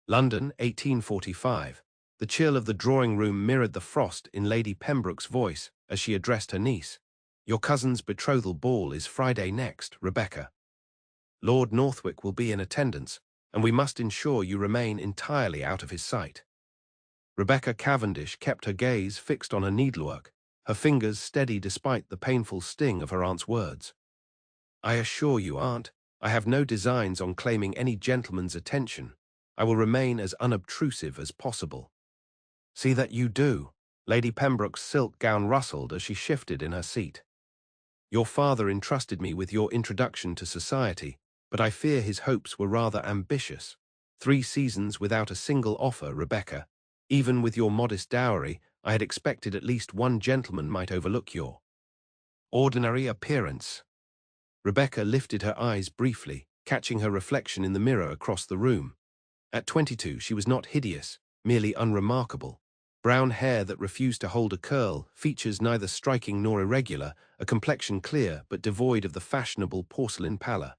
London, 1845. The chill of the drawing-room mirrored the frost in Lady Pembroke's voice as she addressed her niece. "Your cousin's betrothal ball is Friday next, Rebecca. Lord Northwick will be in attendance, and we must ensure you remain entirely out of his sight." Rebecca Cavendish kept her gaze fixed on her needlework, her fingers steady despite the painful sting of her aunt's words. "I assure you, Aunt, I have no designs on claiming any gentleman's attention. I will remain as unobtrusive as possible." "See that you do." Lady Pembroke's silk gown rustled as she shifted in her seat. "Your father entrusted me with your introduction to society, but I fear his hopes were rather ambitious. 3 seasons without a single offer, Rebecca. Even with your modest dowry, I had expected at least one gentleman might overlook your ordinary appearance." Rebecca lifted her eyes briefly, catching her reflection in the mirror across the room. At 22, she was not hideous, merely unremarkable. Brown hair that refused to hold a curl, features neither striking nor irregular, a complexion clear but devoid of the fashionable porcelain pallor.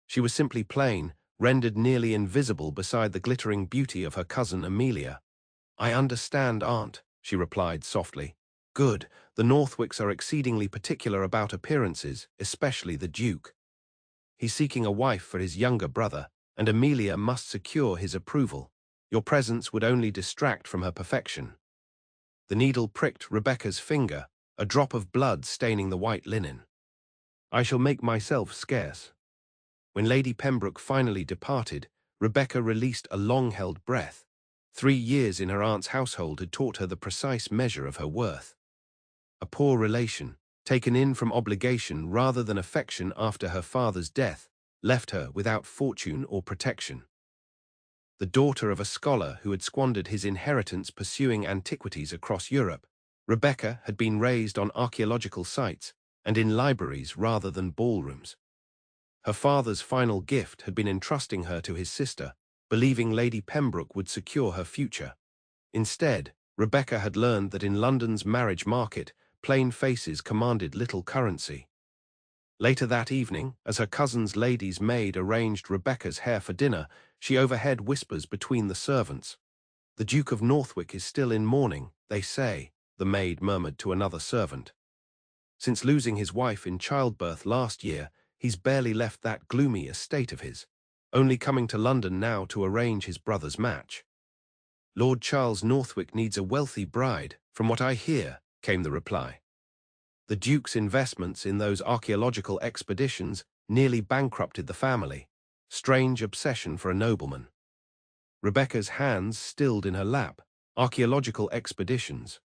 She was simply plain, rendered nearly invisible beside the glittering beauty of her cousin Amelia. "I understand, Aunt," she replied softly. "Good. The Northwicks are exceedingly particular about appearances, especially the Duke. He's seeking a wife for his younger brother, and Amelia must secure his approval. Your presence would only distract from her perfection." The needle pricked Rebecca's finger, a drop of blood staining the white linen. "I shall make myself scarce." When Lady Pembroke finally departed, Rebecca released a long-held breath. 3 years in her aunt's household had taught her the precise measure of her worth. A poor relation, taken in from obligation rather than affection after her father's death, left her without fortune or protection. The daughter of a scholar who had squandered his inheritance pursuing antiquities across Europe, Rebecca had been raised on archaeological sites and in libraries rather than ballrooms. Her father's final gift had been entrusting her to his sister, believing Lady Pembroke would secure her future. Instead, Rebecca had learned that in London's marriage market, plain faces commanded little currency. Later that evening, as her cousin's lady's maid arranged Rebecca's hair for dinner, she overheard whispers between the servants. "The Duke of Northwick is still in mourning, they say," the maid murmured to another servant. "Since losing his wife in childbirth last year, he's barely left that gloomy estate of his, only coming to London now to arrange his brother's match." "Lord Charles Northwick needs a wealthy bride, from what I hear," came the reply. "The Duke's investments in those archaeological expeditions nearly bankrupted the family. Strange obsession for a nobleman." Rebecca's hands stilled in her lap. Archaeological expeditions.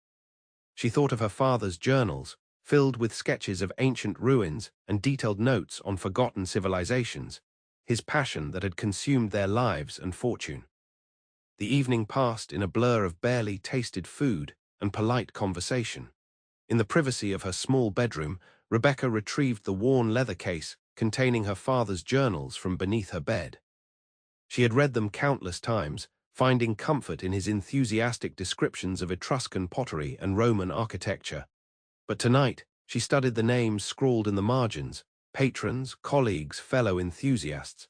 She thought of her father's journals, filled with sketches of ancient ruins and detailed notes on forgotten civilizations, his passion that had consumed their lives and fortune. The evening passed in a blur of barely tasted food and polite conversation. In the privacy of her small bedroom, Rebecca retrieved the worn leather case containing her father's journals from beneath her bed. She had read them countless times, finding comfort in his enthusiastic descriptions of Etruscan pottery and Roman architecture. But tonight, she studied the names scrawled in the margins: patrons, colleagues, fellow enthusiasts.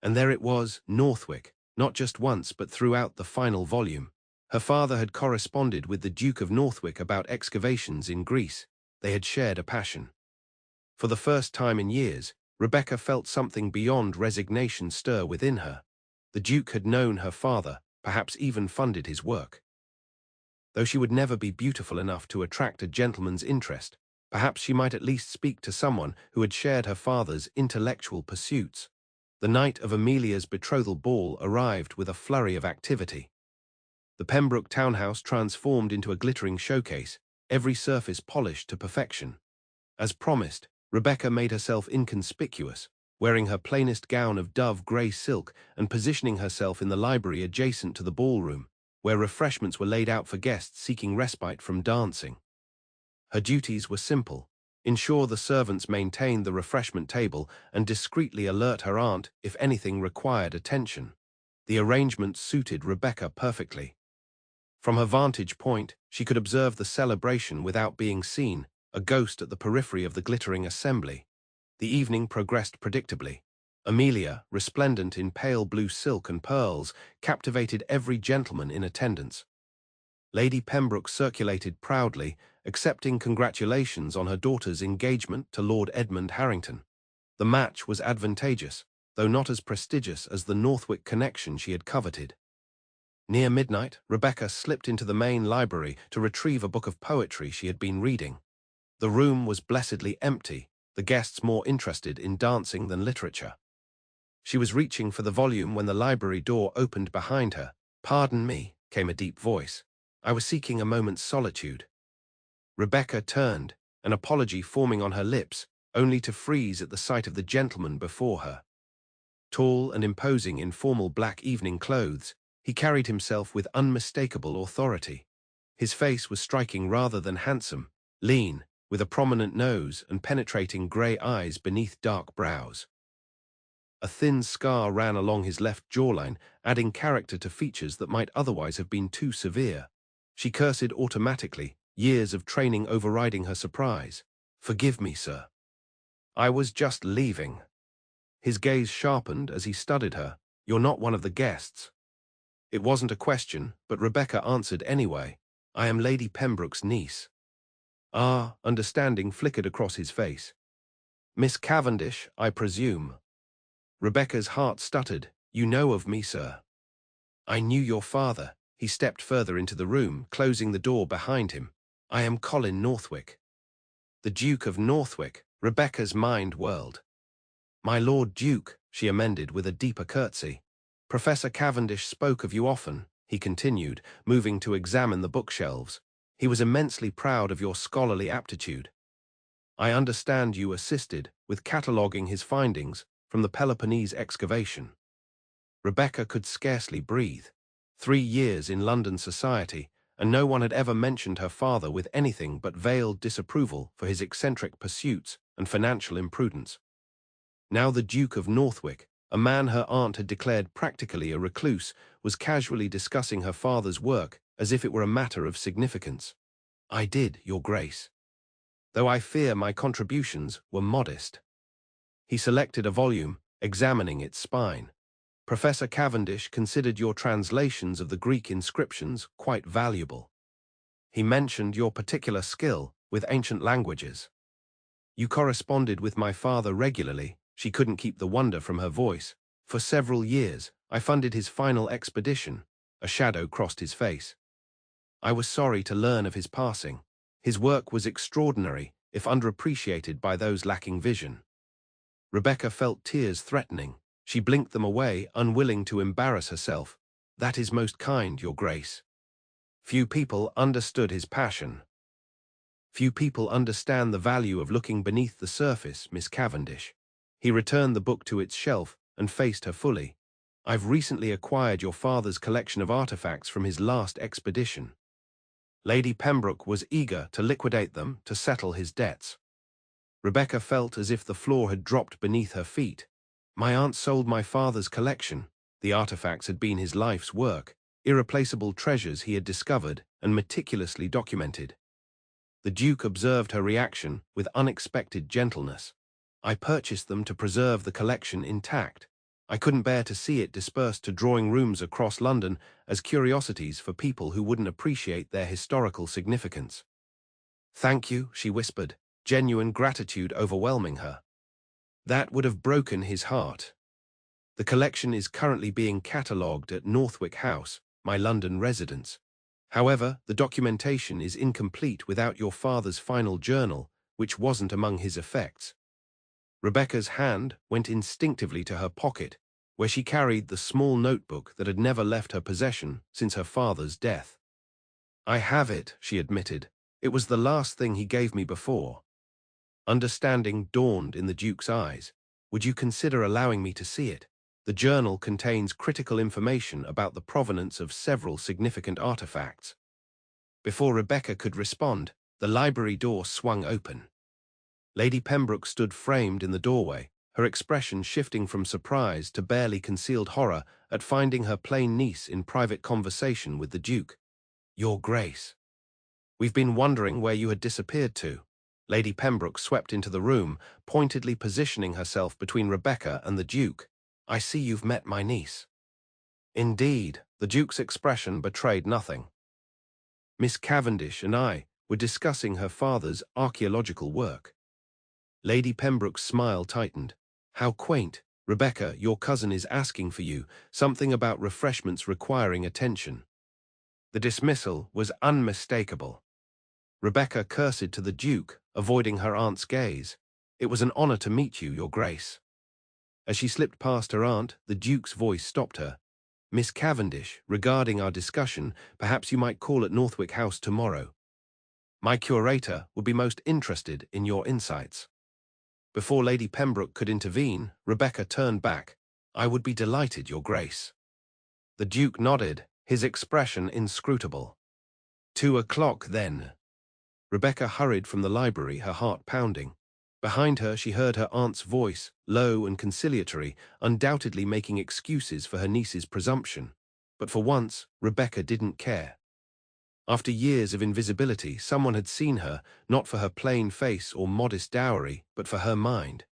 And there it was, Northwick, not just once but throughout the final volume. Her father had corresponded with the Duke of Northwick about excavations in Greece. They had shared a passion. For the first time in years, Rebecca felt something beyond resignation stir within her. The Duke had known her father, perhaps even funded his work. Though she would never be beautiful enough to attract a gentleman's interest, perhaps she might at least speak to someone who had shared her father's intellectual pursuits. The night of Amelia's betrothal ball arrived with a flurry of activity. The Pembroke townhouse transformed into a glittering showcase, every surface polished to perfection. As promised, Rebecca made herself inconspicuous, wearing her plainest gown of dove grey silk and positioning herself in the library adjacent to the ballroom, where refreshments were laid out for guests seeking respite from dancing. Her duties were simple: ensure the servants maintained the refreshment table and discreetly alert her aunt if anything required attention. The arrangement suited Rebecca perfectly. From her vantage point, she could observe the celebration without being seen, a ghost at the periphery of the glittering assembly. The evening progressed predictably. Amelia, resplendent in pale blue silk and pearls, captivated every gentleman in attendance. Lady Pembroke circulated proudly, accepting congratulations on her daughter's engagement to Lord Edmund Harrington. The match was advantageous, though not as prestigious as the Northwick connection she had coveted. Near midnight, Rebecca slipped into the main library to retrieve a book of poetry she had been reading. The room was blessedly empty, the guests more interested in dancing than literature. She was reaching for the volume when the library door opened behind her. "Pardon me," came a deep voice. "I was seeking a moment's solitude." Rebecca turned, an apology forming on her lips, only to freeze at the sight of the gentleman before her. Tall and imposing in formal black evening clothes, he carried himself with unmistakable authority. His face was striking rather than handsome, lean, with a prominent nose and penetrating grey eyes beneath dark brows. A thin scar ran along his left jawline, adding character to features that might otherwise have been too severe. She cursed automatically, years of training overriding her surprise. "Forgive me, sir. I was just leaving." His gaze sharpened as he studied her. "You're not one of the guests." It wasn't a question, but Rebecca answered anyway. "I am Lady Pembroke's niece." Ah, understanding flickered across his face. "Miss Cavendish, I presume." Rebecca's heart stuttered. "You know of me, sir." "I knew your father." He stepped further into the room, closing the door behind him. "I am Colin Northwick." The Duke of Northwick. Rebecca's mind whirled. "My Lord Duke," she amended with a deeper curtsy. "Professor Cavendish spoke of you often," he continued, moving to examine the bookshelves. "He was immensely proud of your scholarly aptitude. I understand you assisted with cataloguing his findings from the Peloponnese excavation." Rebecca could scarcely breathe. 3 years in London society, and no one had ever mentioned her father with anything but veiled disapproval for his eccentric pursuits and financial imprudence. Now the Duke of Northwick, a man her aunt had declared practically a recluse, was casually discussing her father's work as if it were a matter of significance. "I did, Your Grace. Though I fear my contributions were modest." He selected a volume, examining its spine. "Professor Cavendish considered your translations of the Greek inscriptions quite valuable. He mentioned your particular skill with ancient languages. You corresponded with my father regularly." She couldn't keep the wonder from her voice. "For several years, I funded his final expedition." A shadow crossed his face. "I was sorry to learn of his passing. His work was extraordinary, if underappreciated by those lacking vision." Rebecca felt tears threatening. She blinked them away, unwilling to embarrass herself. "That is most kind, Your Grace. Few people understood his passion." "Few people understand the value of looking beneath the surface, Miss Cavendish." He returned the book to its shelf and faced her fully. "I've recently acquired your father's collection of artifacts from his last expedition." Lady Pembroke was eager to liquidate them to settle his debts. Rebecca felt as if the floor had dropped beneath her feet. "My aunt sold my father's collection." The artifacts had been his life's work, irreplaceable treasures he had discovered and meticulously documented. The Duke observed her reaction with unexpected gentleness. "I purchased them to preserve the collection intact. I couldn't bear to see it dispersed to drawing rooms across London as curiosities for people who wouldn't appreciate their historical significance." "Thank you," she whispered, genuine gratitude overwhelming her. That would have broken his heart. "The collection is currently being catalogued at Northwick House, my London residence. However, the documentation is incomplete without your father's final journal, which wasn't among his effects." Rebecca's hand went instinctively to her pocket, where she carried the small notebook that had never left her possession since her father's death. "I have it," she admitted. "It was the last thing he gave me before." Understanding dawned in the Duke's eyes. "Would you consider allowing me to see it? The journal contains critical information about the provenance of several significant artifacts." Before Rebecca could respond, the library door swung open. Lady Pembroke stood framed in the doorway, her expression shifting from surprise to barely concealed horror at finding her plain niece in private conversation with the Duke. "Your Grace, we've been wondering where you had disappeared to." Lady Pembroke swept into the room, pointedly positioning herself between Rebecca and the Duke. "I see you've met my niece." Indeed, the Duke's expression betrayed nothing. "Miss Cavendish and I were discussing her father's archaeological work." Lady Pembroke's smile tightened. "How quaint. Rebecca, your cousin is asking for you, something about refreshments requiring attention." The dismissal was unmistakable. Rebecca curtsied to the Duke, avoiding her aunt's gaze. "It was an honor to meet you, Your Grace." As she slipped past her aunt, the Duke's voice stopped her. "Miss Cavendish, regarding our discussion, perhaps you might call at Northwick House tomorrow. My curator would be most interested in your insights." Before Lady Pembroke could intervene, Rebecca turned back. "I would be delighted, Your Grace." The Duke nodded, his expression inscrutable. 2 o'clock then. Rebecca hurried from the library, her heart pounding. Behind her she heard her aunt's voice, low and conciliatory, undoubtedly making excuses for her niece's presumption. But for once, Rebecca didn't care. After years of invisibility, someone had seen her, not for her plain face or modest dowry, but for her mind.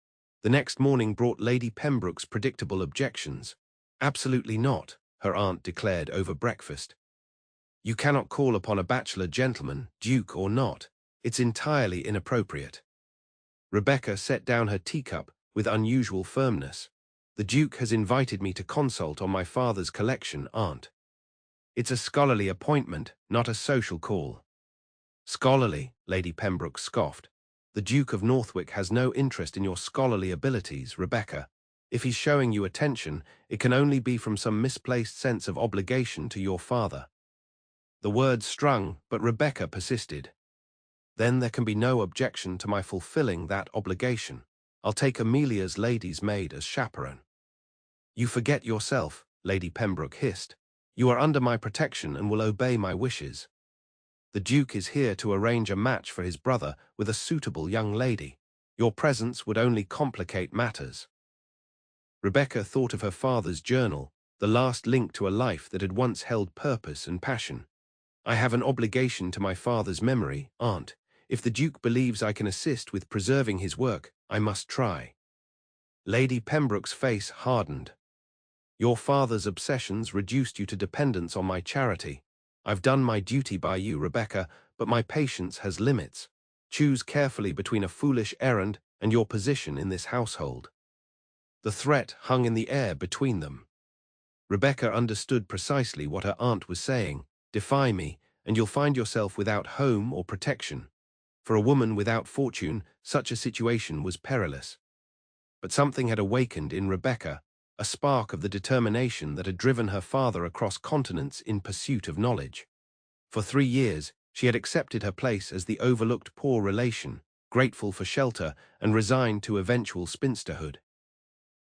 The next morning brought Lady Pembroke's predictable objections. "Absolutely not," her aunt declared over breakfast. "You cannot call upon a bachelor gentleman, duke or not. It's entirely inappropriate." Rebecca set down her teacup with unusual firmness. "The Duke has invited me to consult on my father's collection, aunt. It's a scholarly appointment, not a social call." "Scholarly," Lady Pembroke scoffed. "The Duke of Northwick has no interest in your scholarly abilities, Rebecca. If he's showing you attention, it can only be from some misplaced sense of obligation to your father." The words strung, but Rebecca persisted. "Then there can be no objection to my fulfilling that obligation. I'll take Amelia's lady's maid as chaperone." "You forget yourself," Lady Pembroke hissed. "You are under my protection and will obey my wishes. The Duke is here to arrange a match for his brother with a suitable young lady. Your presence would only complicate matters." Rebecca thought of her father's journal, the last link to a life that had once held purpose and passion. "I have an obligation to my father's memory, aunt. If the Duke believes I can assist with preserving his work, I must try." Lady Pembroke's face hardened. "Your father's obsessions reduced you to dependence on my charity. I've done my duty by you, Rebecca, but my patience has limits. Choose carefully between a foolish errand and your position in this household." The threat hung in the air between them. Rebecca understood precisely what her aunt was saying. "Defy me, and you'll find yourself without home or protection." For a woman without fortune, such a situation was perilous. But something had awakened in Rebecca, a spark of the determination that had driven her father across continents in pursuit of knowledge. For 3 years, she had accepted her place as the overlooked poor relation, grateful for shelter and resigned to eventual spinsterhood.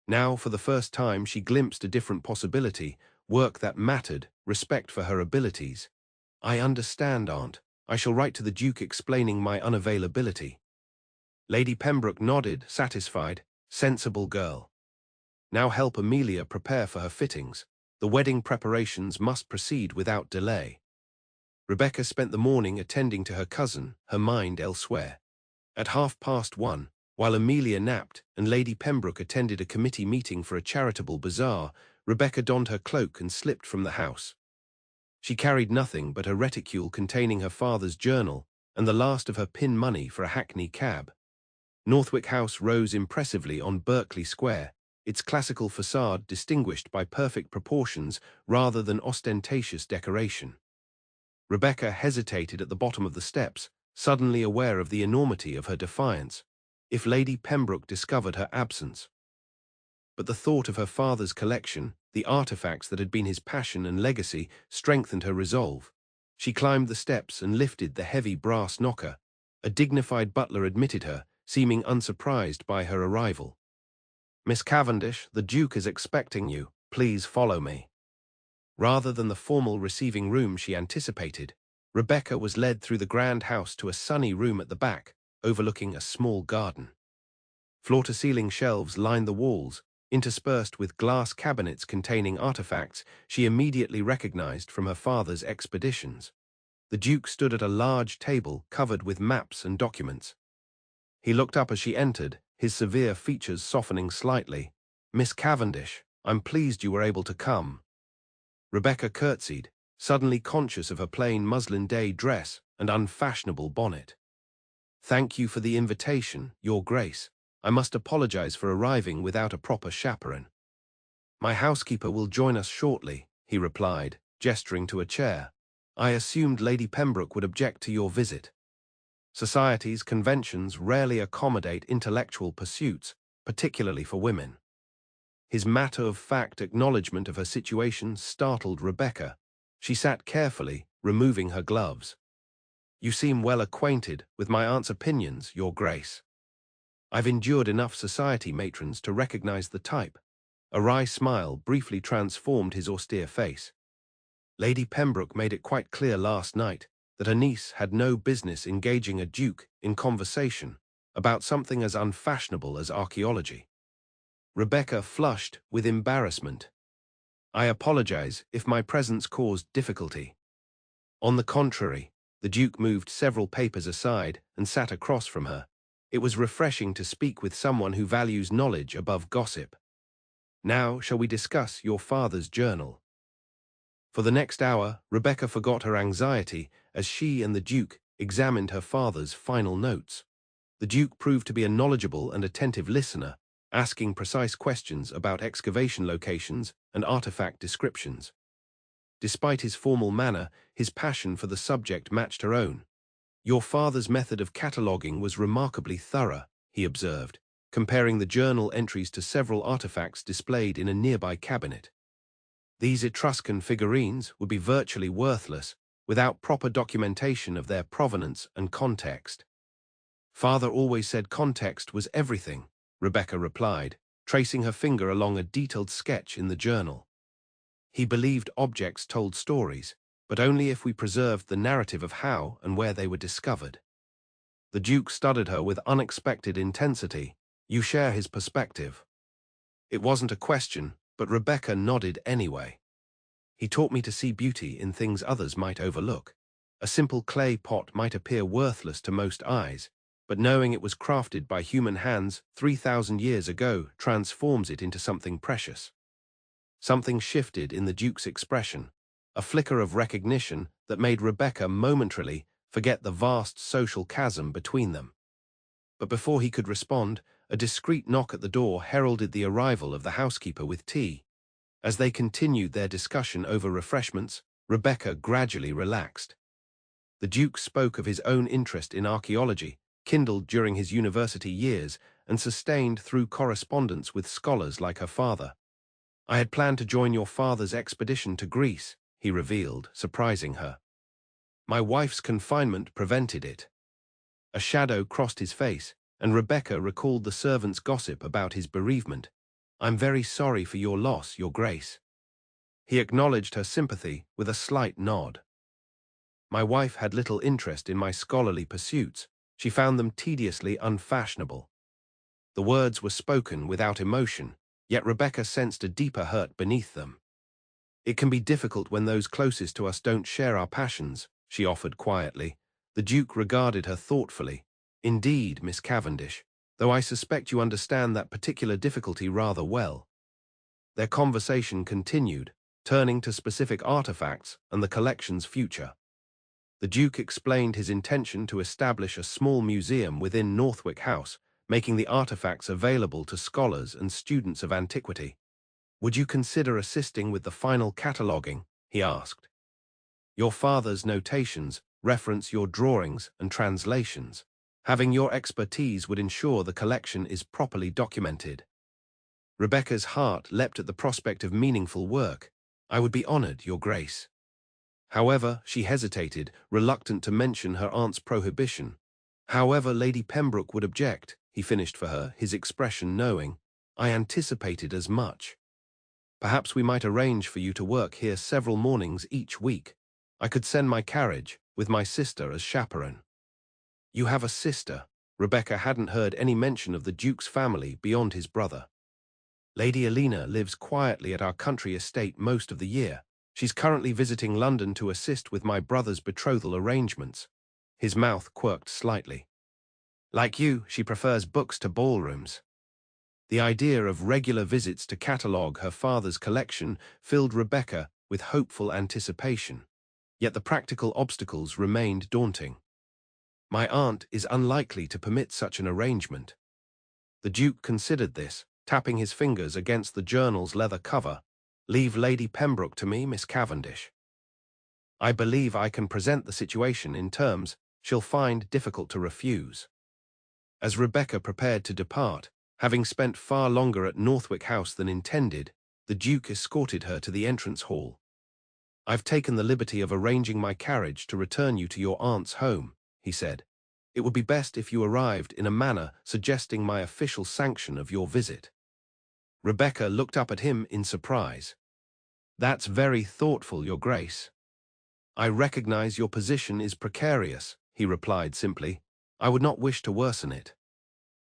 Now, for the first time, she glimpsed a different possibility, work that mattered, respect for her abilities. "I understand, aunt. I shall write to the Duke explaining my unavailability." Lady Pembroke nodded, satisfied. Sensible girl. Now help Amelia prepare for her fittings. The wedding preparations must proceed without delay. Rebecca spent the morning attending to her cousin, her mind elsewhere. At 1:30, while Amelia napped and Lady Pembroke attended a committee meeting for a charitable bazaar, Rebecca donned her cloak and slipped from the house. She carried nothing but a reticule containing her father's journal and the last of her pin money for a hackney cab. Northwick House rose impressively on Berkeley Square, its classical facade distinguished by perfect proportions rather than ostentatious decoration. Rebecca hesitated at the bottom of the steps, suddenly aware of the enormity of her defiance. If Lady Pembroke discovered her absence. But the thought of her father's collection, the artifacts that had been his passion and legacy, strengthened her resolve. She climbed the steps and lifted the heavy brass knocker. A dignified butler admitted her, seeming unsurprised by her arrival. "Miss Cavendish, the Duke is expecting you. Please follow me." Rather than the formal receiving room she anticipated, Rebecca was led through the grand house to a sunny room at the back, overlooking a small garden. Floor-to-ceiling shelves lined the walls, interspersed with glass cabinets containing artifacts she immediately recognized from her father's expeditions. The Duke stood at a large table covered with maps and documents. He looked up as she entered, his severe features softening slightly. "Miss Cavendish, I'm pleased you were able to come." Rebecca curtsied, suddenly conscious of her plain muslin day dress and unfashionable bonnet. "Thank you for the invitation, Your Grace. I must apologize for arriving without a proper chaperone." "My housekeeper will join us shortly," he replied, gesturing to a chair. "I assumed Lady Pembroke would object to your visit. Society's conventions rarely accommodate intellectual pursuits, particularly for women." His matter-of-fact acknowledgement of her situation startled Rebecca. She sat carefully, removing her gloves. "You seem well acquainted with my aunt's opinions, Your Grace." "I've endured enough society matrons to recognize the type." A wry smile briefly transformed his austere face. "Lady Pembroke made it quite clear last night that her niece had no business engaging a duke in conversation about something as unfashionable as archaeology." Rebecca flushed with embarrassment. "I apologize if my presence caused difficulty." On the contrary, the Duke moved several papers aside and sat across from her. It was refreshing to speak with someone who values knowledge above gossip. "Now shall we discuss your father's journal?" For the next hour, Rebecca forgot her anxiety as she and the Duke examined her father's final notes. The Duke proved to be a knowledgeable and attentive listener, asking precise questions about excavation locations and artifact descriptions. Despite his formal manner, his passion for the subject matched her own. "Your father's method of cataloguing was remarkably thorough," he observed, comparing the journal entries to several artifacts displayed in a nearby cabinet. "These Etruscan figurines would be virtually worthless without proper documentation of their provenance and context." "Father always said context was everything," Rebecca replied, tracing her finger along a detailed sketch in the journal. "He believed objects told stories, but only if we preserved the narrative of how and where they were discovered." The Duke studied her with unexpected intensity. "You share his perspective." It wasn't a question, but Rebecca nodded anyway. "He taught me to see beauty in things others might overlook. A simple clay pot might appear worthless to most eyes, but knowing it was crafted by human hands 3,000 years ago transforms it into something precious." Something shifted in the Duke's expression, a flicker of recognition that made Rebecca momentarily forget the vast social chasm between them. But before he could respond, a discreet knock at the door heralded the arrival of the housekeeper with tea. As they continued their discussion over refreshments, Rebecca gradually relaxed. The Duke spoke of his own interest in archaeology, kindled during his university years and sustained through correspondence with scholars like her father. "I had planned to join your father's expedition to Greece," he revealed, surprising her. "My wife's confinement prevented it." A shadow crossed his face, and Rebecca recalled the servant's gossip about his bereavement. "I'm very sorry for your loss, Your Grace." He acknowledged her sympathy with a slight nod. "My wife had little interest in my scholarly pursuits. She found them tediously unfashionable." The words were spoken without emotion, yet Rebecca sensed a deeper hurt beneath them. "It can be difficult when those closest to us don't share our passions," she offered quietly. The Duke regarded her thoughtfully. "Indeed, Miss Cavendish, though I suspect you understand that particular difficulty rather well." Their conversation continued, turning to specific artifacts and the collection's future. The Duke explained his intention to establish a small museum within Northwick House, making the artifacts available to scholars and students of antiquity. "Would you consider assisting with the final cataloguing?" he asked. "Your father's notations reference your drawings and translations. Having your expertise would ensure the collection is properly documented." Rebecca's heart leapt at the prospect of meaningful work. "I would be honored, Your Grace." However, she hesitated, reluctant to mention her aunt's prohibition. "However, Lady Pembroke would object," he finished for her, his expression knowing. "I anticipated as much. Perhaps we might arrange for you to work here several mornings each week. I could send my carriage, with my sister as chaperone." "You have a sister?" Rebecca hadn't heard any mention of the Duke's family beyond his brother. "Lady Elena lives quietly at our country estate most of the year. She's currently visiting London to assist with my brother's betrothal arrangements." His mouth quirked slightly. Like you, she prefers books to ballrooms. The idea of regular visits to catalogue her father's collection filled Rebecca with hopeful anticipation. Yet the practical obstacles remained daunting. My aunt is unlikely to permit such an arrangement. The Duke considered this, tapping his fingers against the journal's leather cover. Leave Lady Pembroke to me, Miss Cavendish. I believe I can present the situation in terms she'll find difficult to refuse. As Rebecca prepared to depart, having spent far longer at Northwick House than intended, the Duke escorted her to the entrance hall. I've taken the liberty of arranging my carriage to return you to your aunt's home, he said. It would be best if you arrived in a manner suggesting my official sanction of your visit. Rebecca looked up at him in surprise. That's very thoughtful, Your Grace. I recognize your position is precarious, he replied simply. I would not wish to worsen it.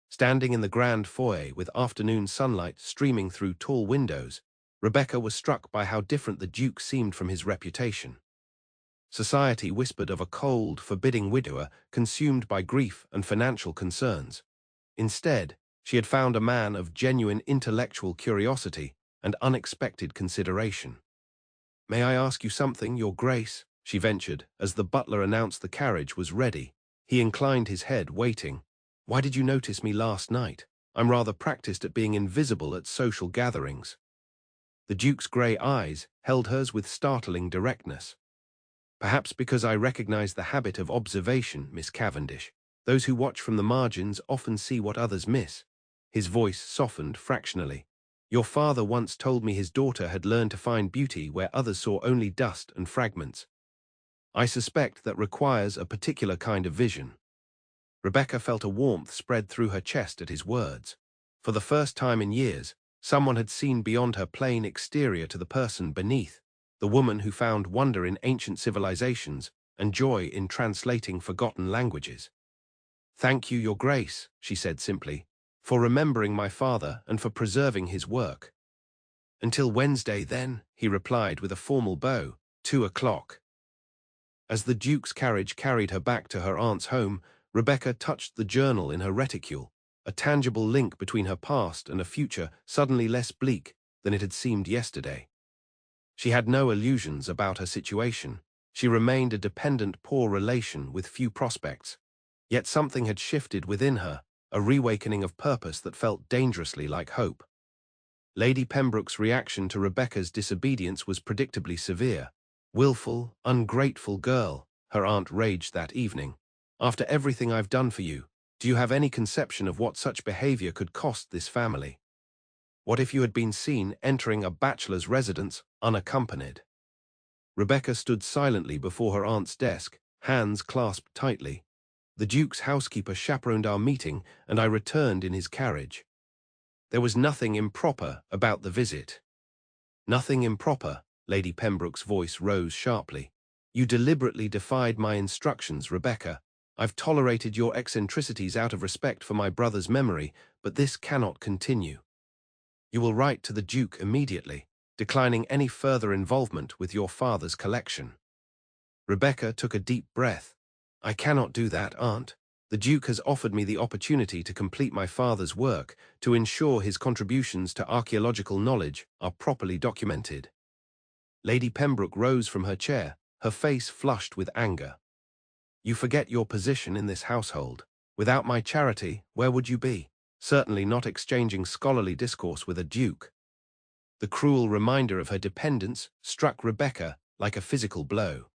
Standing in the grand foyer with afternoon sunlight streaming through tall windows, Rebecca was struck by how different the Duke seemed from his reputation. Society whispered of a cold, forbidding widower consumed by grief and financial concerns. Instead, she had found a man of genuine intellectual curiosity and unexpected consideration. May I ask you something, Your Grace? She ventured, as the butler announced the carriage was ready. He inclined his head, waiting. Why did you notice me last night? I'm rather practiced at being invisible at social gatherings. The Duke's grey eyes held hers with startling directness. Perhaps because I recognize the habit of observation, Miss Cavendish. Those who watch from the margins often see what others miss. His voice softened fractionally. Your father once told me his daughter had learned to find beauty where others saw only dust and fragments. I suspect that requires a particular kind of vision. Rebecca felt a warmth spread through her chest at his words. For the first time in years, someone had seen beyond her plain exterior to the person beneath, the woman who found wonder in ancient civilizations and joy in translating forgotten languages. Thank you, Your Grace, she said simply, for remembering my father and for preserving his work. Until Wednesday, then, he replied with a formal bow, 2 o'clock. As the Duke's carriage carried her back to her aunt's home, Rebecca touched the journal in her reticule, a tangible link between her past and a future suddenly less bleak than it had seemed yesterday. She had no illusions about her situation. She remained a dependent poor relation with few prospects. Yet something had shifted within her, a reawakening of purpose that felt dangerously like hope. Lady Pembroke's reaction to Rebecca's disobedience was predictably severe. Willful, ungrateful girl, her aunt raged that evening. After everything I've done for you, do you have any conception of what such behavior could cost this family? What if you had been seen entering a bachelor's residence unaccompanied? Rebecca stood silently before her aunt's desk, hands clasped tightly. The Duke's housekeeper chaperoned our meeting, and I returned in his carriage. There was nothing improper about the visit. Nothing improper, Lady Pembroke's voice rose sharply. You deliberately defied my instructions, Rebecca. I've tolerated your eccentricities out of respect for my brother's memory, but this cannot continue. You will write to the Duke immediately, declining any further involvement with your father's collection. Rebecca took a deep breath. I cannot do that, Aunt. The Duke has offered me the opportunity to complete my father's work, to ensure his contributions to archaeological knowledge are properly documented. Lady Pembroke rose from her chair, her face flushed with anger. You forget your position in this household. Without my charity, where would you be? Certainly not exchanging scholarly discourse with a duke. The cruel reminder of her dependence struck Rebecca like a physical blow.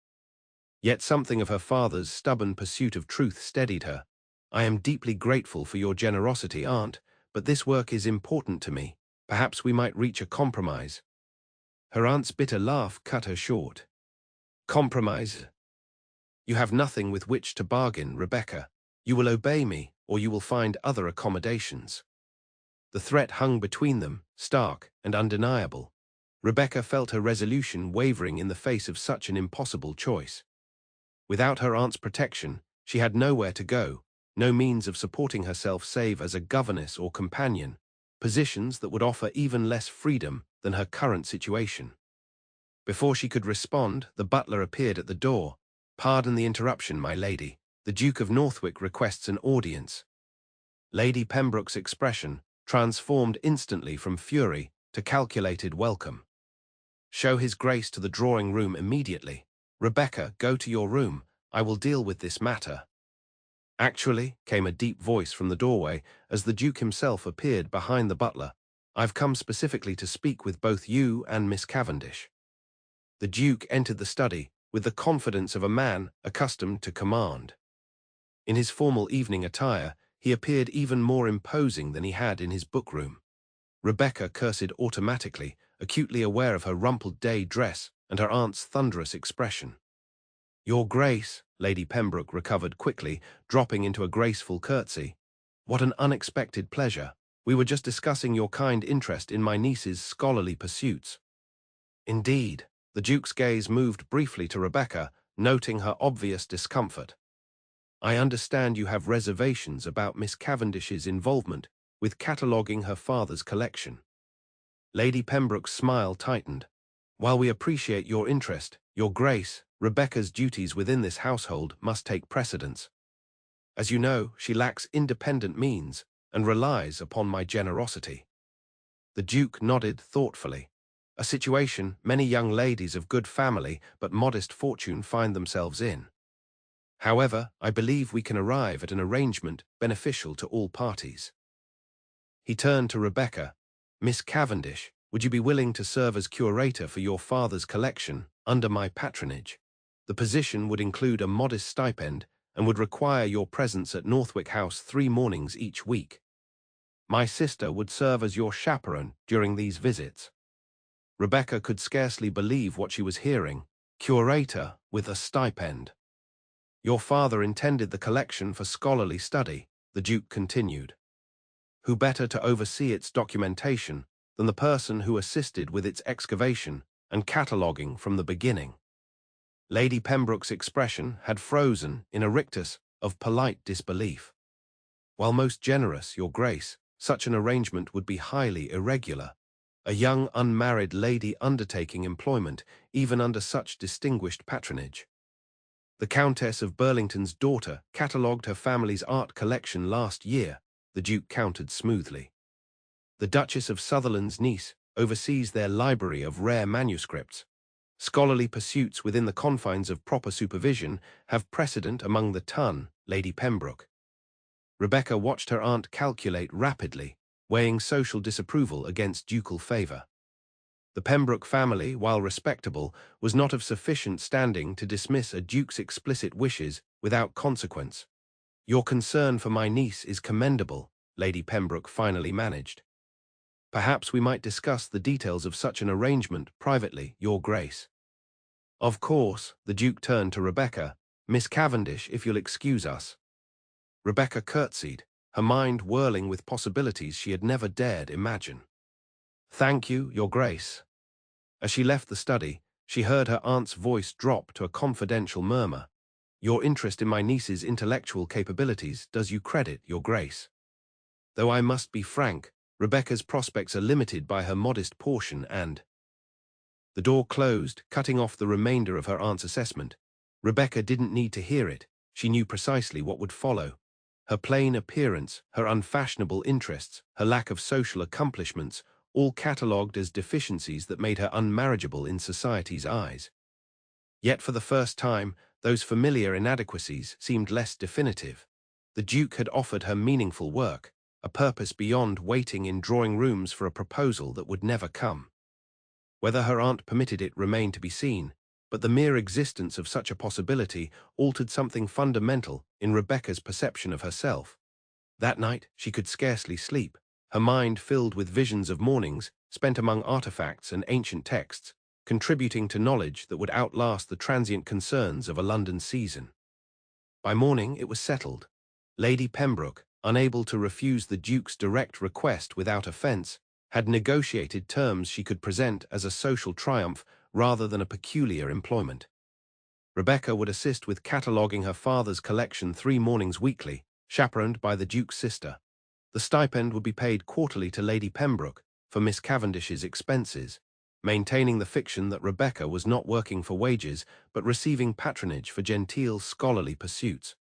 Yet something of her father's stubborn pursuit of truth steadied her. I am deeply grateful for your generosity, Aunt, but this work is important to me. Perhaps we might reach a compromise. Her aunt's bitter laugh cut her short. Compromise? You have nothing with which to bargain, Rebecca. You will obey me, or you will find other accommodations. The threat hung between them, stark and undeniable. Rebecca felt her resolution wavering in the face of such an impossible choice. Without her aunt's protection, she had nowhere to go, no means of supporting herself save as a governess or companion, positions that would offer even less freedom than her current situation. Before she could respond, the butler appeared at the door. Pardon the interruption, my lady. The Duke of Northwick requests an audience. Lady Pembroke's expression transformed instantly from fury to calculated welcome. "Show his grace to the drawing-room immediately. Rebecca, go to your room. I will deal with this matter." "Actually," came a deep voice from the doorway as the Duke himself appeared behind the butler, "I've come specifically to speak with both you and Miss Cavendish." The Duke entered the study with the confidence of a man accustomed to command. In his formal evening attire, he appeared even more imposing than he had in his bookroom. Rebecca cursed automatically, acutely aware of her rumpled day dress and her aunt's thunderous expression. "Your Grace," Lady Pembroke recovered quickly, dropping into a graceful curtsy. "What an unexpected pleasure. We were just discussing your kind interest in my niece's scholarly pursuits." "Indeed." The Duke's gaze moved briefly to Rebecca, noting her obvious discomfort. "I understand you have reservations about Miss Cavendish's involvement with cataloguing her father's collection." Lady Pembroke's smile tightened. "While we appreciate your interest, Your Grace, Rebecca's duties within this household must take precedence. As you know, she lacks independent means and relies upon my generosity." The Duke nodded thoughtfully, a situation many young ladies of good family but modest fortune find themselves in. "However, I believe we can arrive at an arrangement beneficial to all parties." He turned to Rebecca. "Miss Cavendish, would you be willing to serve as curator for your father's collection under my patronage? The position would include a modest stipend and would require your presence at Northwick House 3 mornings each week. My sister would serve as your chaperone during these visits." Rebecca could scarcely believe what she was hearing. Curator with a stipend. "Your father intended the collection for scholarly study," the Duke continued. "Who better to oversee its documentation than the person who assisted with its excavation and cataloguing from the beginning?" Lady Pembroke's expression had frozen in a rictus of polite disbelief. "While most generous, Your Grace, such an arrangement would be highly irregular. A young unmarried lady undertaking employment, even under such distinguished patronage. The Countess of Burlington's daughter catalogued her family's art collection last year," the Duke countered smoothly. "The Duchess of Sutherland's niece oversees their library of rare manuscripts. Scholarly pursuits within the confines of proper supervision have precedent among the ton, Lady Pembroke." Rebecca watched her aunt calculate rapidly, weighing social disapproval against ducal favor. The Pembroke family, while respectable, was not of sufficient standing to dismiss a duke's explicit wishes without consequence. "Your concern for my niece is commendable," Lady Pembroke finally managed. "Perhaps we might discuss the details of such an arrangement privately, Your Grace." "Of course," the Duke turned to Rebecca. "Miss Cavendish, if you'll excuse us." Rebecca curtsied, her mind whirling with possibilities she had never dared imagine. "Thank you, Your Grace." As she left the study, she heard her aunt's voice drop to a confidential murmur. "Your interest in my niece's intellectual capabilities does you credit, Your Grace. Though I must be frank, Rebecca's prospects are limited by her modest portion and—" The door closed, cutting off the remainder of her aunt's assessment. Rebecca didn't need to hear it. She knew precisely what would follow. Her plain appearance, her unfashionable interests, her lack of social accomplishments, all catalogued as deficiencies that made her unmarriageable in society's eyes. Yet for the first time, those familiar inadequacies seemed less definitive. The Duke had offered her meaningful work, a purpose beyond waiting in drawing rooms for a proposal that would never come. Whether her aunt permitted it remained to be seen, but the mere existence of such a possibility altered something fundamental in Rebecca's perception of herself. That night, she could scarcely sleep, her mind filled with visions of mornings spent among artifacts and ancient texts, contributing to knowledge that would outlast the transient concerns of a London season. By morning, it was settled. Lady Pembroke, unable to refuse the Duke's direct request without offence, had negotiated terms she could present as a social triumph rather than a peculiar employment. Rebecca would assist with cataloguing her father's collection 3 mornings weekly, chaperoned by the Duke's sister. The stipend would be paid quarterly to Lady Pembroke for Miss Cavendish's expenses, maintaining the fiction that Rebecca was not working for wages but receiving patronage for genteel scholarly pursuits.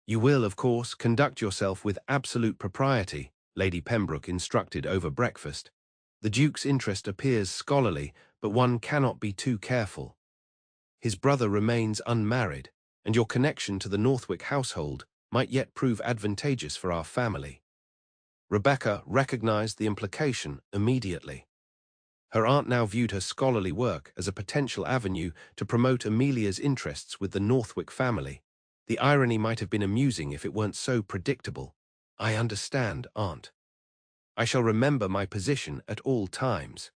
You will, of course, conduct yourself with absolute propriety, Lady Pembroke instructed over breakfast. The Duke's interest appears scholarly, but one cannot be too careful. His brother remains unmarried, and your connection to the Northwick household might yet prove advantageous for our family. Rebecca recognized the implication immediately. Her aunt now viewed her scholarly work as a potential avenue to promote Amelia's interests with the Northwick family. The irony might have been amusing if it weren't so predictable. I understand, Aunt. I shall remember my position at all times.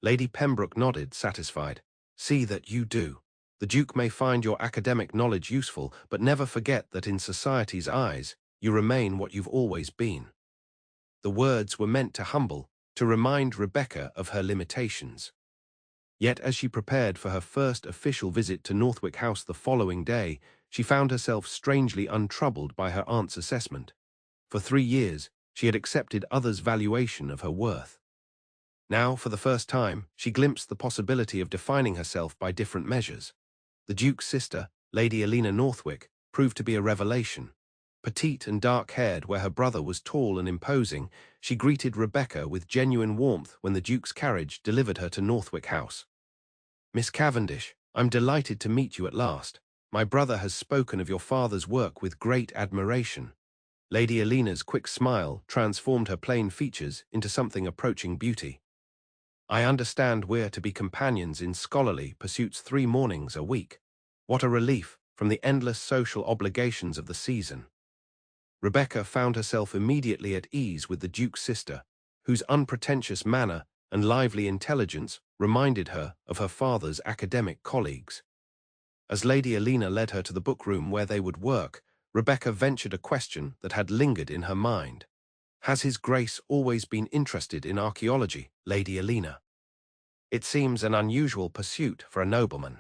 Lady Pembroke nodded, satisfied. See that you do. The Duke may find your academic knowledge useful, but never forget that in society's eyes, you remain what you've always been. The words were meant to humble, to remind Rebecca of her limitations. Yet as she prepared for her first official visit to Northwick House the following day, she found herself strangely untroubled by her aunt's assessment. For 3 years, she had accepted others' valuation of her worth. Now, for the first time, she glimpsed the possibility of defining herself by different measures. The Duke's sister, Lady Elena Northwick, proved to be a revelation. Petite and dark-haired where her brother was tall and imposing, she greeted Rebecca with genuine warmth when the Duke's carriage delivered her to Northwick House. Miss Cavendish, I'm delighted to meet you at last. My brother has spoken of your father's work with great admiration. Lady Elena's quick smile transformed her plain features into something approaching beauty. I understand we're to be companions in scholarly pursuits 3 mornings a week. What a relief from the endless social obligations of the season. Rebecca found herself immediately at ease with the Duke's sister, whose unpretentious manner and lively intelligence reminded her of her father's academic colleagues. As Lady Elena led her to the bookroom where they would work, Rebecca ventured a question that had lingered in her mind. Has His Grace always been interested in archaeology, Lady Elena? It seems an unusual pursuit for a nobleman.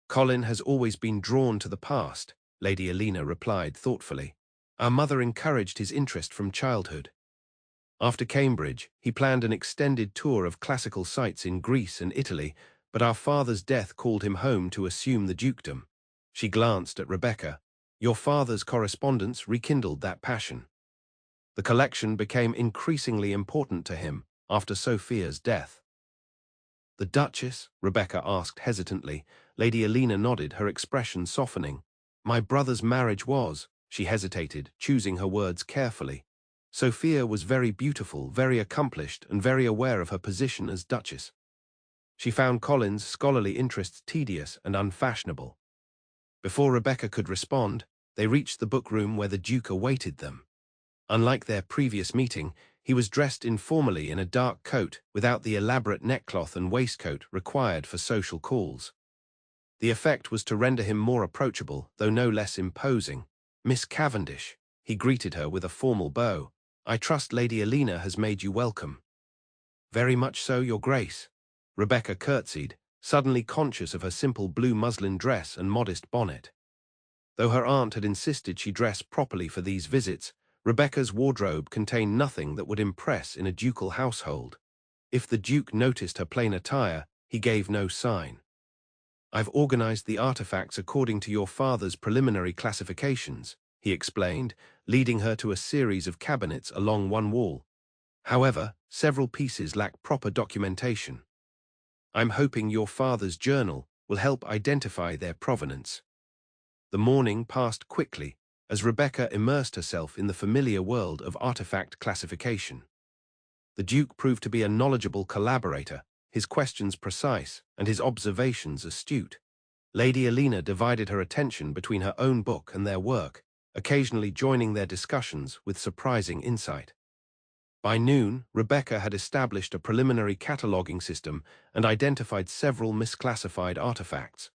Colin has always been drawn to the past, Lady Elena replied thoughtfully. Our mother encouraged his interest from childhood. After Cambridge, he planned an extended tour of classical sites in Greece and Italy, but our father's death called him home to assume the dukedom. She glanced at Rebecca. Your father's correspondence rekindled that passion. The collection became increasingly important to him after Sophia's death. The Duchess? Rebecca asked hesitantly. Lady Elena nodded, her expression softening. My brother's marriage was, she hesitated, choosing her words carefully. Sophia was very beautiful, very accomplished, and very aware of her position as Duchess. She found Colin's scholarly interests tedious and unfashionable. Before Rebecca could respond, they reached the bookroom where the Duke awaited them. Unlike their previous meeting, he was dressed informally in a dark coat without the elaborate neckcloth and waistcoat required for social calls. The effect was to render him more approachable, though no less imposing. Miss Cavendish, he greeted her with a formal bow. I trust Lady Elena has made you welcome. Very much so, Your Grace. Rebecca curtsied, suddenly conscious of her simple blue muslin dress and modest bonnet. Though her aunt had insisted she dress properly for these visits, Rebecca's wardrobe contained nothing that would impress in a ducal household. If the Duke noticed her plain attire, he gave no sign. I've organized the artifacts according to your father's preliminary classifications, he explained, leading her to a series of cabinets along one wall. However, several pieces lack proper documentation. I'm hoping your father's journal will help identify their provenance. The morning passed quickly as Rebecca immersed herself in the familiar world of artifact classification. The Duke proved to be a knowledgeable collaborator, his questions precise and his observations astute. Lady Elena divided her attention between her own book and their work, occasionally joining their discussions with surprising insight. By noon, Rebecca had established a preliminary cataloguing system and identified several misclassified artifacts.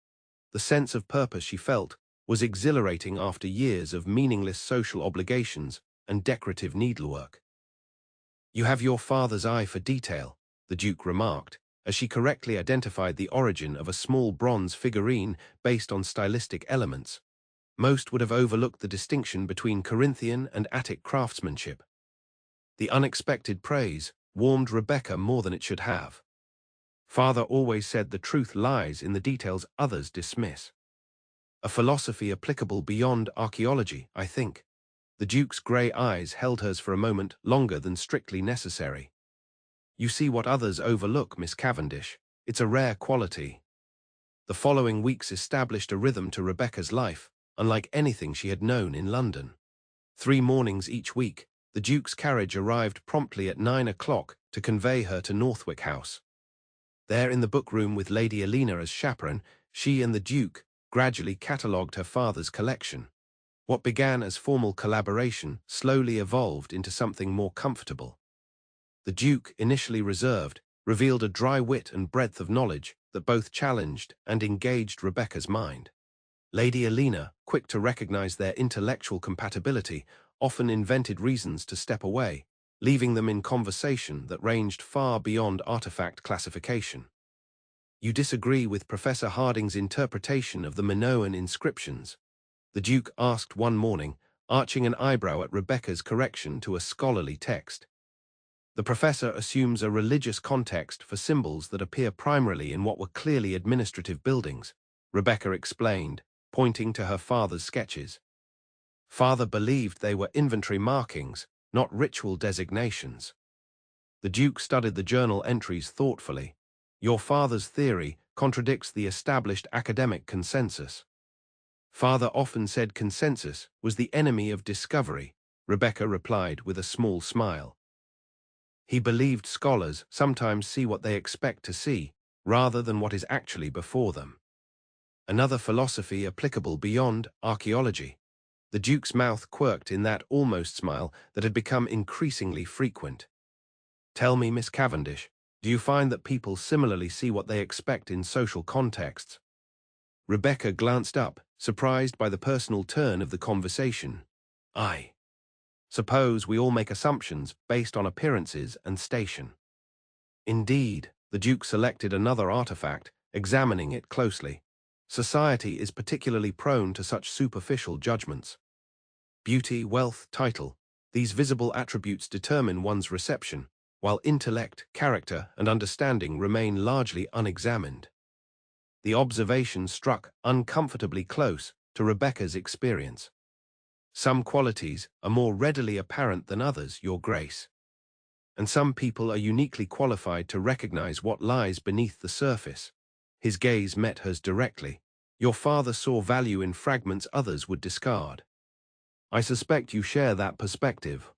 The sense of purpose she felt was exhilarating after years of meaningless social obligations and decorative needlework. You have your father's eye for detail, the Duke remarked, as she correctly identified the origin of a small bronze figurine based on stylistic elements. Most would have overlooked the distinction between Corinthian and Attic craftsmanship. The unexpected praise warmed Rebecca more than it should have. Father always said the truth lies in the details others dismiss. A philosophy applicable beyond archaeology, I think. The Duke's grey eyes held hers for a moment longer than strictly necessary. You see what others overlook, Miss Cavendish. It's a rare quality. The following weeks established a rhythm to Rebecca's life, unlike anything she had known in London. 3 mornings each week, the Duke's carriage arrived promptly at 9 o'clock to convey her to Northwick House. There in the book-room with Lady Elena as chaperone, she and the Duke gradually catalogued her father's collection. What began as formal collaboration slowly evolved into something more comfortable. The Duke, initially reserved, revealed a dry wit and breadth of knowledge that both challenged and engaged Rebecca's mind. Lady Elena, quick to recognize their intellectual compatibility, often invented reasons to step away, leaving them in conversation that ranged far beyond artifact classification. You disagree with Professor Harding's interpretation of the Minoan inscriptions? The Duke asked one morning, arching an eyebrow at Rebecca's correction to a scholarly text. The professor assumes a religious context for symbols that appear primarily in what were clearly administrative buildings, Rebecca explained, pointing to her father's sketches. Father believed they were inventory markings, not ritual designations. The Duke studied the journal entries thoughtfully. Your father's theory contradicts the established academic consensus. Father often said consensus was the enemy of discovery, Rebecca replied with a small smile. He believed scholars sometimes see what they expect to see, rather than what is actually before them. Another philosophy applicable beyond archaeology. The Duke's mouth quirked in that almost smile that had become increasingly frequent. Tell me, Miss Cavendish, do you find that people similarly see what they expect in social contexts? Rebecca glanced up, surprised by the personal turn of the conversation. I suppose we all make assumptions based on appearances and station. Indeed, the Duke selected another artifact, examining it closely. Society is particularly prone to such superficial judgments. Beauty, wealth, title, these visible attributes determine one's reception, while intellect, character, and understanding remain largely unexamined. The observation struck uncomfortably close to Rebecca's experience. Some qualities are more readily apparent than others, Your Grace. And some people are uniquely qualified to recognize what lies beneath the surface. His gaze met hers directly. Your father saw value in fragments others would discard. I suspect you share that perspective.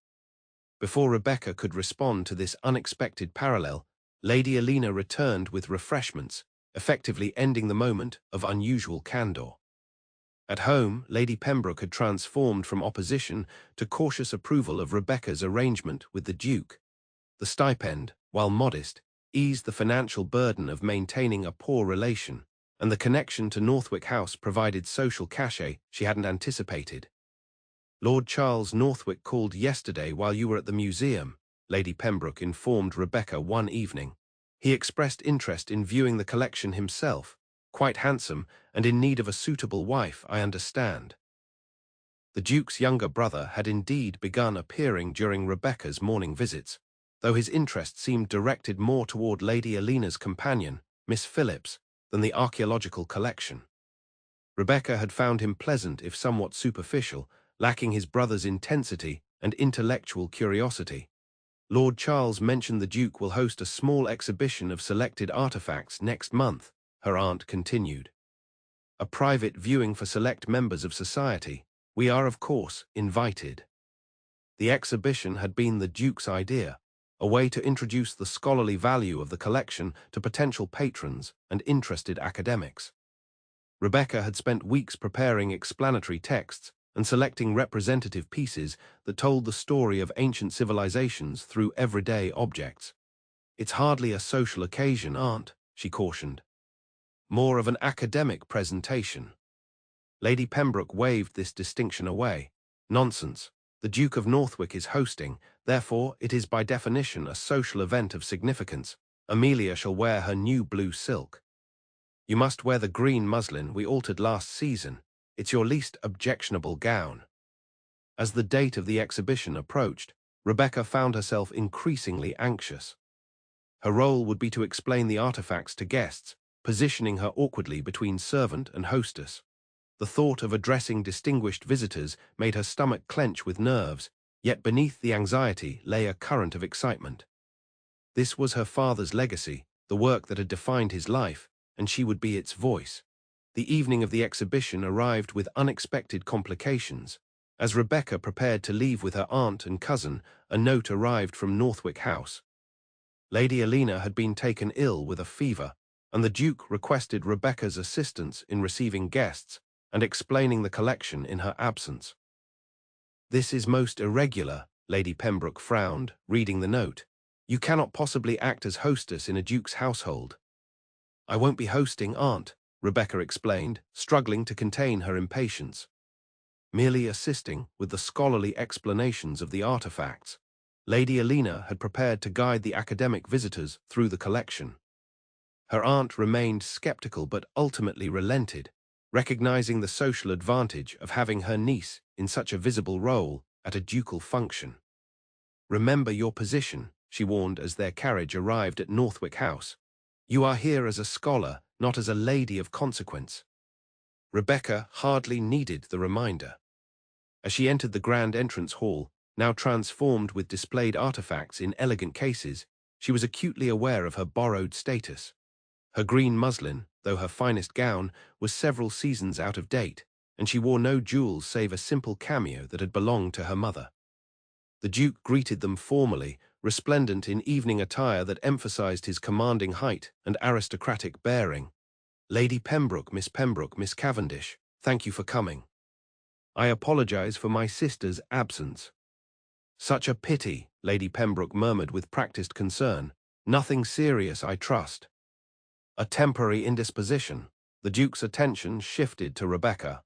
Before Rebecca could respond to this unexpected parallel, Lady Elena returned with refreshments, effectively ending the moment of unusual candor. At home, Lady Pembroke had transformed from opposition to cautious approval of Rebecca's arrangement with the Duke. The stipend, while modest, eased the financial burden of maintaining a poor relation, and the connection to Northwick House provided social cachet she hadn't anticipated. Lord Charles Northwick called yesterday while you were at the museum, Lady Pembroke informed Rebecca one evening. He expressed interest in viewing the collection himself. Quite handsome and in need of a suitable wife, I understand. The Duke's younger brother had indeed begun appearing during Rebecca's morning visits, though his interest seemed directed more toward Lady Elena's companion, Miss Phillips, than the archaeological collection. Rebecca had found him pleasant if somewhat superficial, lacking his brother's intensity and intellectual curiosity. Lord Charles mentioned the Duke will host a small exhibition of selected artifacts next month, her aunt continued. A private viewing for select members of society. We are, of course, invited. The exhibition had been the Duke's idea, a way to introduce the scholarly value of the collection to potential patrons and interested academics. Rebecca had spent weeks preparing explanatory texts and selecting representative pieces that told the story of ancient civilizations through everyday objects. It's hardly a social occasion, Aunt, she cautioned. More of an academic presentation. Lady Pembroke waved this distinction away. Nonsense. The Duke of Northwick is hosting, therefore it is by definition a social event of significance. Amelia shall wear her new blue silk. You must wear the green muslin we altered last season. It's your least objectionable gown. As the date of the exhibition approached, Rebecca found herself increasingly anxious. Her role would be to explain the artifacts to guests, positioning her awkwardly between servant and hostess. The thought of addressing distinguished visitors made her stomach clench with nerves, yet beneath the anxiety lay a current of excitement. This was her father's legacy, the work that had defined his life, and she would be its voice. The evening of the exhibition arrived with unexpected complications. As Rebecca prepared to leave with her aunt and cousin, a note arrived from Northwick House. Lady Alina had been taken ill with a fever, and the Duke requested Rebecca's assistance in receiving guests and explaining the collection in her absence. "This is most irregular," Lady Pembroke frowned, reading the note. "You cannot possibly act as hostess in a duke's household." "I won't be hosting, Aunt," Rebecca explained, struggling to contain her impatience. Merely assisting with the scholarly explanations of the artifacts. Lady Alina had prepared to guide the academic visitors through the collection. Her aunt remained skeptical but ultimately relented, recognizing the social advantage of having her niece in such a visible role at a ducal function. "Remember your position," she warned as their carriage arrived at Northwick House. "You are here as a scholar, not as a lady of consequence." Rebecca hardly needed the reminder. As she entered the grand entrance hall, now transformed with displayed artifacts in elegant cases, she was acutely aware of her borrowed status. Her green muslin, though her finest gown, was several seasons out of date, and she wore no jewels save a simple cameo that had belonged to her mother. The Duke greeted them formally, resplendent in evening attire that emphasized his commanding height and aristocratic bearing. "Lady Pembroke, Miss Cavendish, thank you for coming. I apologize for my sister's absence." "Such a pity," Lady Pembroke murmured with practiced concern. "Nothing serious, I trust." "A temporary indisposition." The Duke's attention shifted to Rebecca.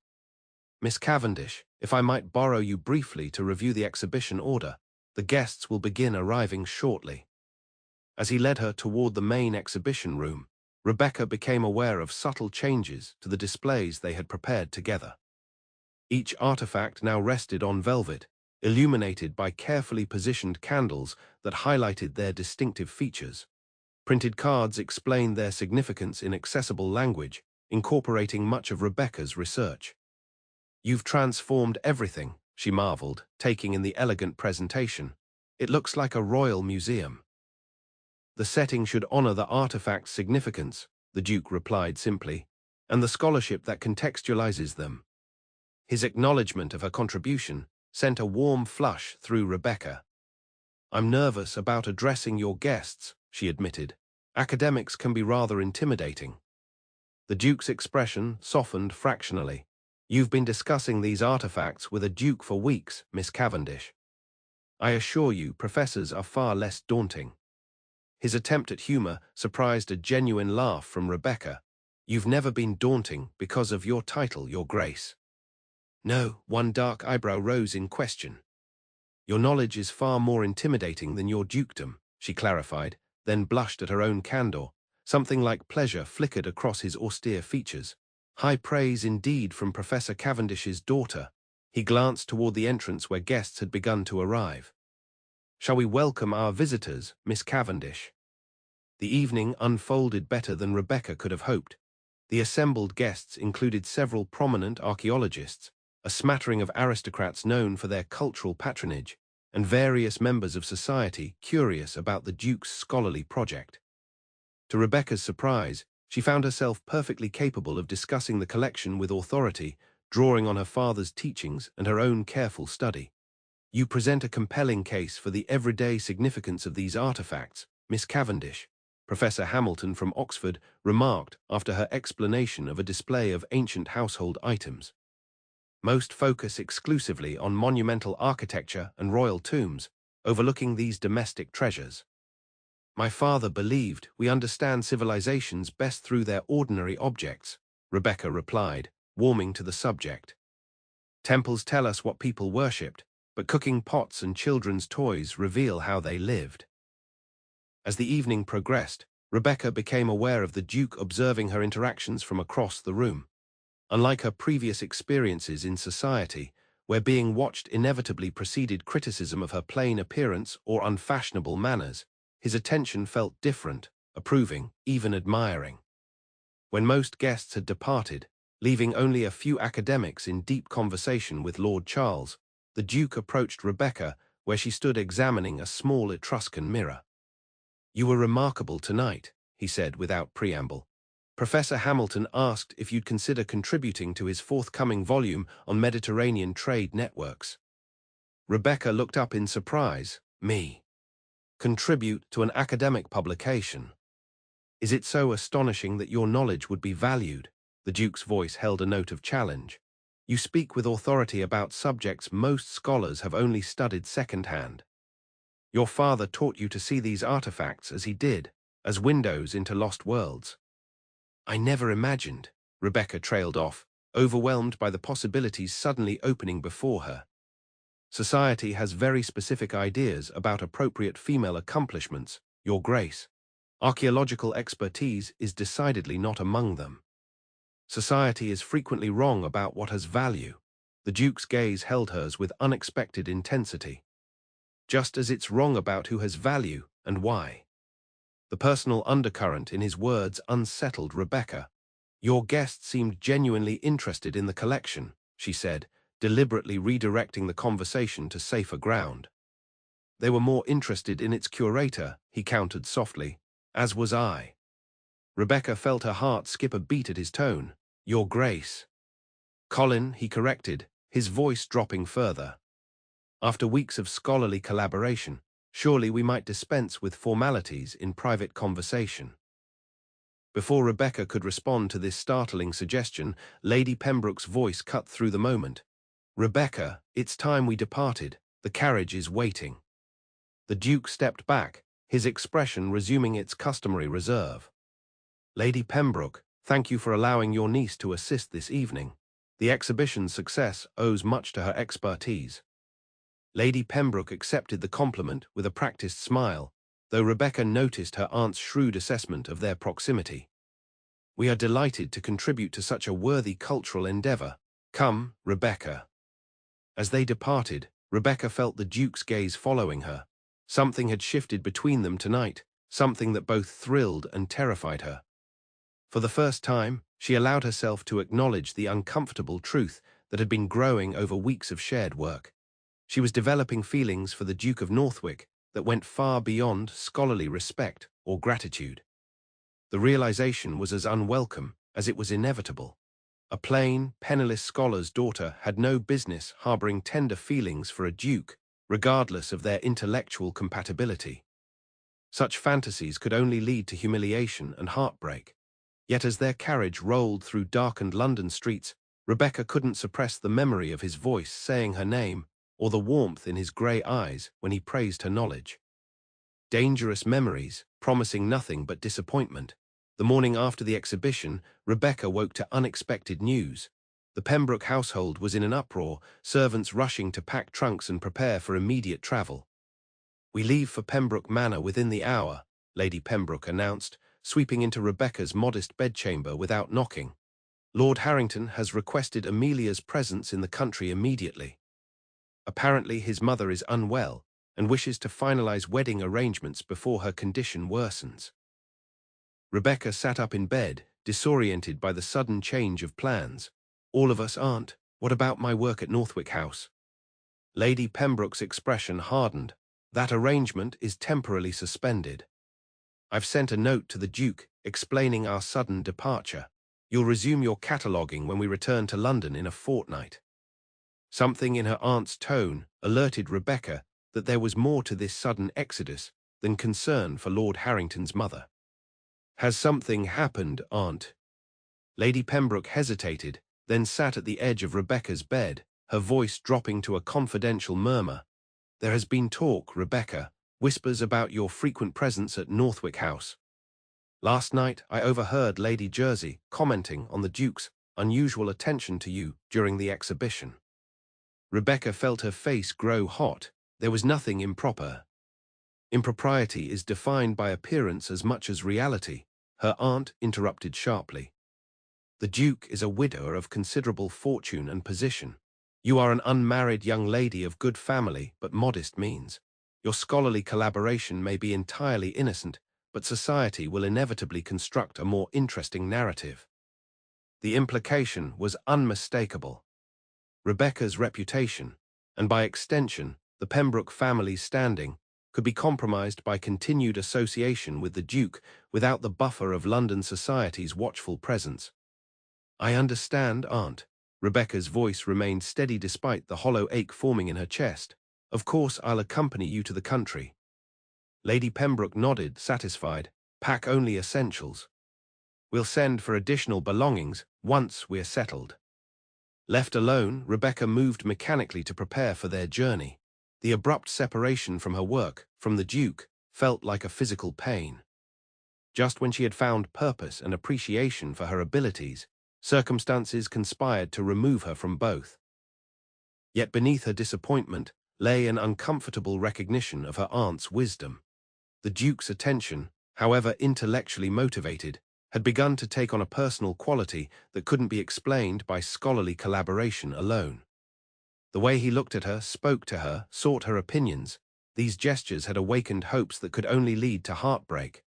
"Miss Cavendish, if I might borrow you briefly to review the exhibition order. The guests will begin arriving shortly." As he led her toward the main exhibition room, Rebecca became aware of subtle changes to the displays they had prepared together. Each artifact now rested on velvet, illuminated by carefully positioned candles that highlighted their distinctive features. Printed cards explained their significance in accessible language, incorporating much of Rebecca's research. "You've transformed everything," she marveled, taking in the elegant presentation. "It looks like a royal museum." "The setting should honor the artifact's significance," the Duke replied simply, "and the scholarship that contextualizes them." His acknowledgement of her contribution sent a warm flush through Rebecca. "I'm nervous about addressing your guests," she admitted. "Academics can be rather intimidating." The Duke's expression softened fractionally. "You've been discussing these artifacts with a duke for weeks, Miss Cavendish. I assure you, professors are far less daunting." His attempt at humor surprised a genuine laugh from Rebecca. "You've never been daunting because of your title, Your Grace." "No," one dark eyebrow rose in question. "Your knowledge is far more intimidating than your dukedom," she clarified, then blushed at her own candor. Something like pleasure flickered across his austere features. High praise indeed from Professor Cavendish's daughter. He glanced toward the entrance where guests had begun to arrive. "Shall we welcome our visitors, Miss Cavendish?" The evening unfolded better than Rebecca could have hoped. The assembled guests included several prominent archaeologists, a smattering of aristocrats known for their cultural patronage, and various members of society curious about the Duke's scholarly project. To Rebecca's surprise, she found herself perfectly capable of discussing the collection with authority, drawing on her father's teachings and her own careful study. "You present a compelling case for the everyday significance of these artifacts, Miss Cavendish," Professor Hamilton from Oxford remarked after her explanation of a display of ancient household items. "Most focus exclusively on monumental architecture and royal tombs, overlooking these domestic treasures. My father believed we understand civilizations best through their ordinary objects," Rebecca replied, warming to the subject. "Temples tell us what people worshipped, but cooking pots and children's toys reveal how they lived." As the evening progressed, Rebecca became aware of the Duke observing her interactions from across the room. Unlike her previous experiences in society, where being watched inevitably preceded criticism of her plain appearance or unfashionable manners, his attention felt different, approving, even admiring. When most guests had departed, Leaving only a few academics in deep conversation with Lord Charles, the Duke approached Rebecca, where she stood examining a small Etruscan mirror. "You were remarkable tonight," he said without preamble. "Professor Hamilton asked if you'd consider contributing to his forthcoming volume on Mediterranean trade networks." Rebecca looked up in surprise. "Me? Contribute to an academic publication? Is it so astonishing that your knowledge would be valued?" The Duke's voice held a note of challenge. "You speak with authority about subjects most scholars have only studied second-hand. Your father taught you to see these artifacts as he did, as windows into lost worlds." "I never imagined," Rebecca trailed off, overwhelmed by the possibilities suddenly opening before her. "Society has very specific ideas about appropriate female accomplishments, Your Grace. Archaeological expertise is decidedly not among them. Society is frequently wrong about what has value." The Duke's gaze held hers with unexpected intensity. "Just as it's wrong about who has value and why." The personal undercurrent in his words unsettled Rebecca. "Your guest seemed genuinely interested in the collection," she said, deliberately redirecting the conversation to safer ground. "They were more interested in its curator," he countered softly, "as was I." Rebecca felt her heart skip a beat at his tone. "Your Grace." "Colin," he corrected, his voice dropping further. "After weeks of scholarly collaboration, surely we might dispense with formalities in private conversation." Before Rebecca could respond to this startling suggestion, Lady Pembroke's voice cut through the moment. "Rebecca, it's time we departed. The carriage is waiting." The Duke stepped back, his expression resuming its customary reserve. "Lady Pembroke, thank you for allowing your niece to assist this evening. The exhibition's success owes much to her expertise." Lady Pembroke accepted the compliment with a practiced smile, though Rebecca noticed her aunt's shrewd assessment of their proximity. "We are delighted to contribute to such a worthy cultural endeavor. Come, Rebecca." As they departed, Rebecca felt the Duke's gaze following her. Something had shifted between them tonight, something that both thrilled and terrified her. For the first time, she allowed herself to acknowledge the uncomfortable truth that had been growing over weeks of shared work. She was developing feelings for the Duke of Northwick that went far beyond scholarly respect or gratitude. The realization was as unwelcome as it was inevitable. A plain, penniless scholar's daughter had no business harboring tender feelings for a duke, regardless of their intellectual compatibility. Such fantasies could only lead to humiliation and heartbreak. Yet as their carriage rolled through darkened London streets, Rebecca couldn't suppress the memory of his voice saying her name, or the warmth in his grey eyes when he praised her knowledge. Dangerous memories, promising nothing but disappointment. The morning after the exhibition, Rebecca woke to unexpected news. The Pembroke household was in an uproar, servants rushing to pack trunks and prepare for immediate travel. "We leave for Pembroke Manor within the hour," Lady Pembroke announced, sweeping into Rebecca's modest bedchamber without knocking. "Lord Harrington has requested Amelia's presence in the country immediately. Apparently his mother is unwell and wishes to finalize wedding arrangements before her condition worsens." Rebecca sat up in bed, disoriented by the sudden change of plans. "All of us aren't. What about my work at Northwick House?" Lady Pembroke's expression hardened. "That arrangement is temporarily suspended. I've sent a note to the Duke explaining our sudden departure. You'll resume your cataloguing when we return to London in a fortnight." Something in her aunt's tone alerted Rebecca that there was more to this sudden exodus than concern for Lord Harrington's mother. "Has something happened, Aunt?" Lady Pembroke hesitated, then sat at the edge of Rebecca's bed, her voice dropping to a confidential murmur. "There has been talk, Rebecca, whispers about your frequent presence at Northwick House. Last night I overheard Lady Jersey commenting on the Duke's unusual attention to you during the exhibition." Rebecca felt her face grow hot. There was nothing improper. "Impropriety is defined by appearance as much as reality," her aunt interrupted sharply. "The Duke is a widower of considerable fortune and position. You are an unmarried young lady of good family but modest means. Your scholarly collaboration may be entirely innocent, but society will inevitably construct a more interesting narrative." The implication was unmistakable. Rebecca's reputation, and by extension, the Pembroke family's standing, could be compromised by continued association with the Duke without the buffer of London society's watchful presence. "I understand, Aunt." Rebecca's voice remained steady despite the hollow ache forming in her chest. "Of course I'll accompany you to the country." Lady Pembroke nodded, satisfied. "Pack only essentials. We'll send for additional belongings once we're settled." Left alone, Rebecca moved mechanically to prepare for their journey. The abrupt separation from her work, from the Duke, felt like a physical pain. Just when she had found purpose and appreciation for her abilities, circumstances conspired to remove her from both. Yet beneath her disappointment lay an uncomfortable recognition of her aunt's wisdom. The Duke's attention, however intellectually motivated, had begun to take on a personal quality that couldn't be explained by scholarly collaboration alone. The way he looked at her, spoke to her, sought her opinions, these gestures had awakened hopes that could only lead to heartbreak.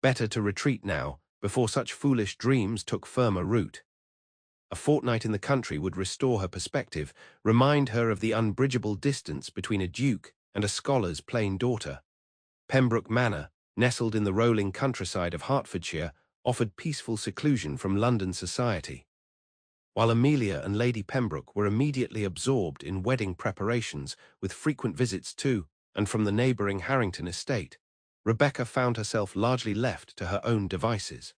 Better to retreat now, before such foolish dreams took firmer root. A fortnight in the country would restore her perspective, remind her of the unbridgeable distance between a duke and a scholar's plain daughter. Pembroke Manor, nestled in the rolling countryside of Hertfordshire, offered peaceful seclusion from London society. While Amelia and Lady Pembroke were immediately absorbed in wedding preparations, with frequent visits to and from the neighbouring Harrington estate, Rebecca found herself largely left to her own devices.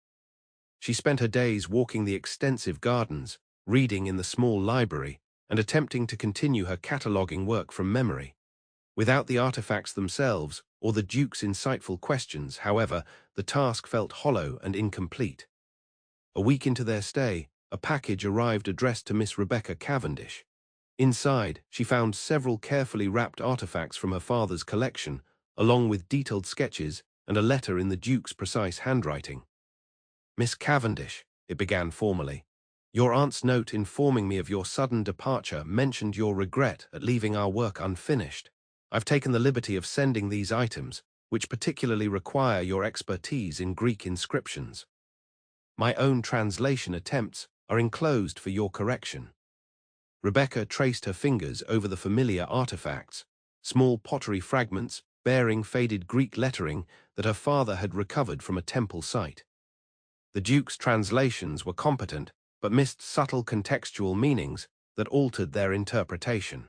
She spent her days walking the extensive gardens, reading in the small library, and attempting to continue her cataloguing work from memory. Without the artifacts themselves, or the Duke's insightful questions, however, the task felt hollow and incomplete. A week into their stay, a package arrived addressed to Miss Rebecca Cavendish. Inside, she found several carefully wrapped artifacts from her father's collection, along with detailed sketches and a letter in the Duke's precise handwriting. "Miss Cavendish," it began formally, "your aunt's note informing me of your sudden departure mentioned your regret at leaving our work unfinished. I've taken the liberty of sending these items, which particularly require your expertise in Greek inscriptions. My own translation attempts are enclosed for your correction." Rebecca traced her fingers over the familiar artifacts, small pottery fragments bearing faded Greek lettering that her father had recovered from a temple site. The Duke's translations were competent, but missed subtle contextual meanings that altered their interpretation.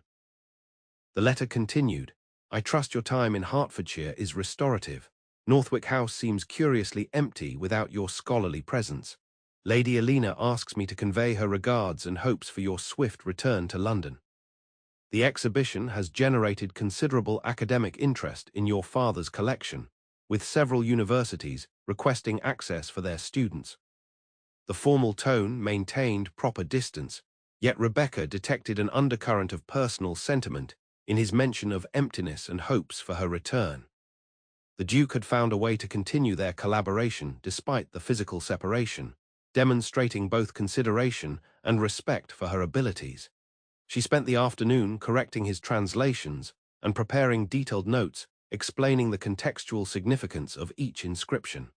The letter continued, "I trust your time in Hertfordshire is restorative. Northwick House seems curiously empty without your scholarly presence. Lady Alina asks me to convey her regards and hopes for your swift return to London. The exhibition has generated considerable academic interest in your father's collection, with several universities requesting access for their students." The formal tone maintained proper distance, yet Rebecca detected an undercurrent of personal sentiment in his mention of emptiness and hopes for her return. The Duke had found a way to continue their collaboration despite the physical separation, demonstrating both consideration and respect for her abilities. She spent the afternoon correcting his translations and preparing detailed notes explaining the contextual significance of each inscription.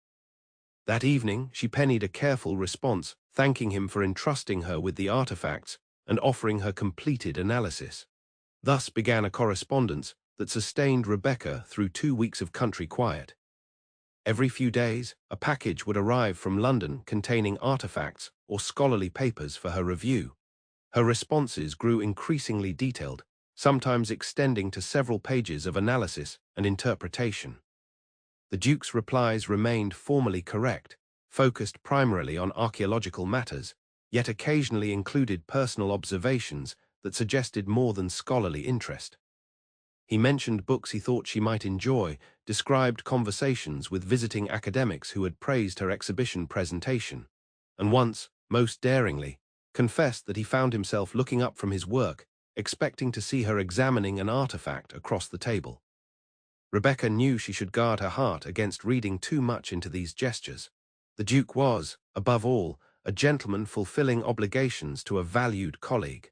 That evening, she penned a careful response, thanking him for entrusting her with the artifacts and offering her completed analysis. Thus began a correspondence that sustained Rebecca through 2 weeks of country quiet. Every few days, a package would arrive from London containing artifacts or scholarly papers for her review. Her responses grew increasingly detailed, sometimes extending to several pages of analysis and interpretation. The Duke's replies remained formally correct, focused primarily on archaeological matters, yet occasionally included personal observations that suggested more than scholarly interest. He mentioned books he thought she might enjoy, described conversations with visiting academics who had praised her exhibition presentation, and once, most daringly, confessed that he found himself looking up from his work, expecting to see her examining an artifact across the table. Rebecca knew she should guard her heart against reading too much into these gestures. The Duke was, above all, a gentleman fulfilling obligations to a valued colleague.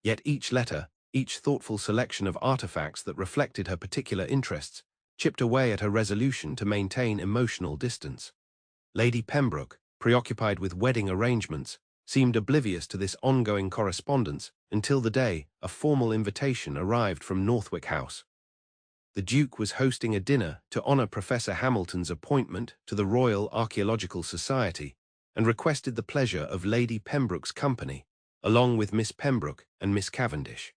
Yet each letter, each thoughtful selection of artifacts that reflected her particular interests, chipped away at her resolution to maintain emotional distance. Lady Pembroke, preoccupied with wedding arrangements, seemed oblivious to this ongoing correspondence until the day a formal invitation arrived from Northwick House. The Duke was hosting a dinner to honor Professor Hamilton's appointment to the Royal Archaeological Society and requested the pleasure of Lady Pembroke's company, along with Miss Pembroke and Miss Cavendish.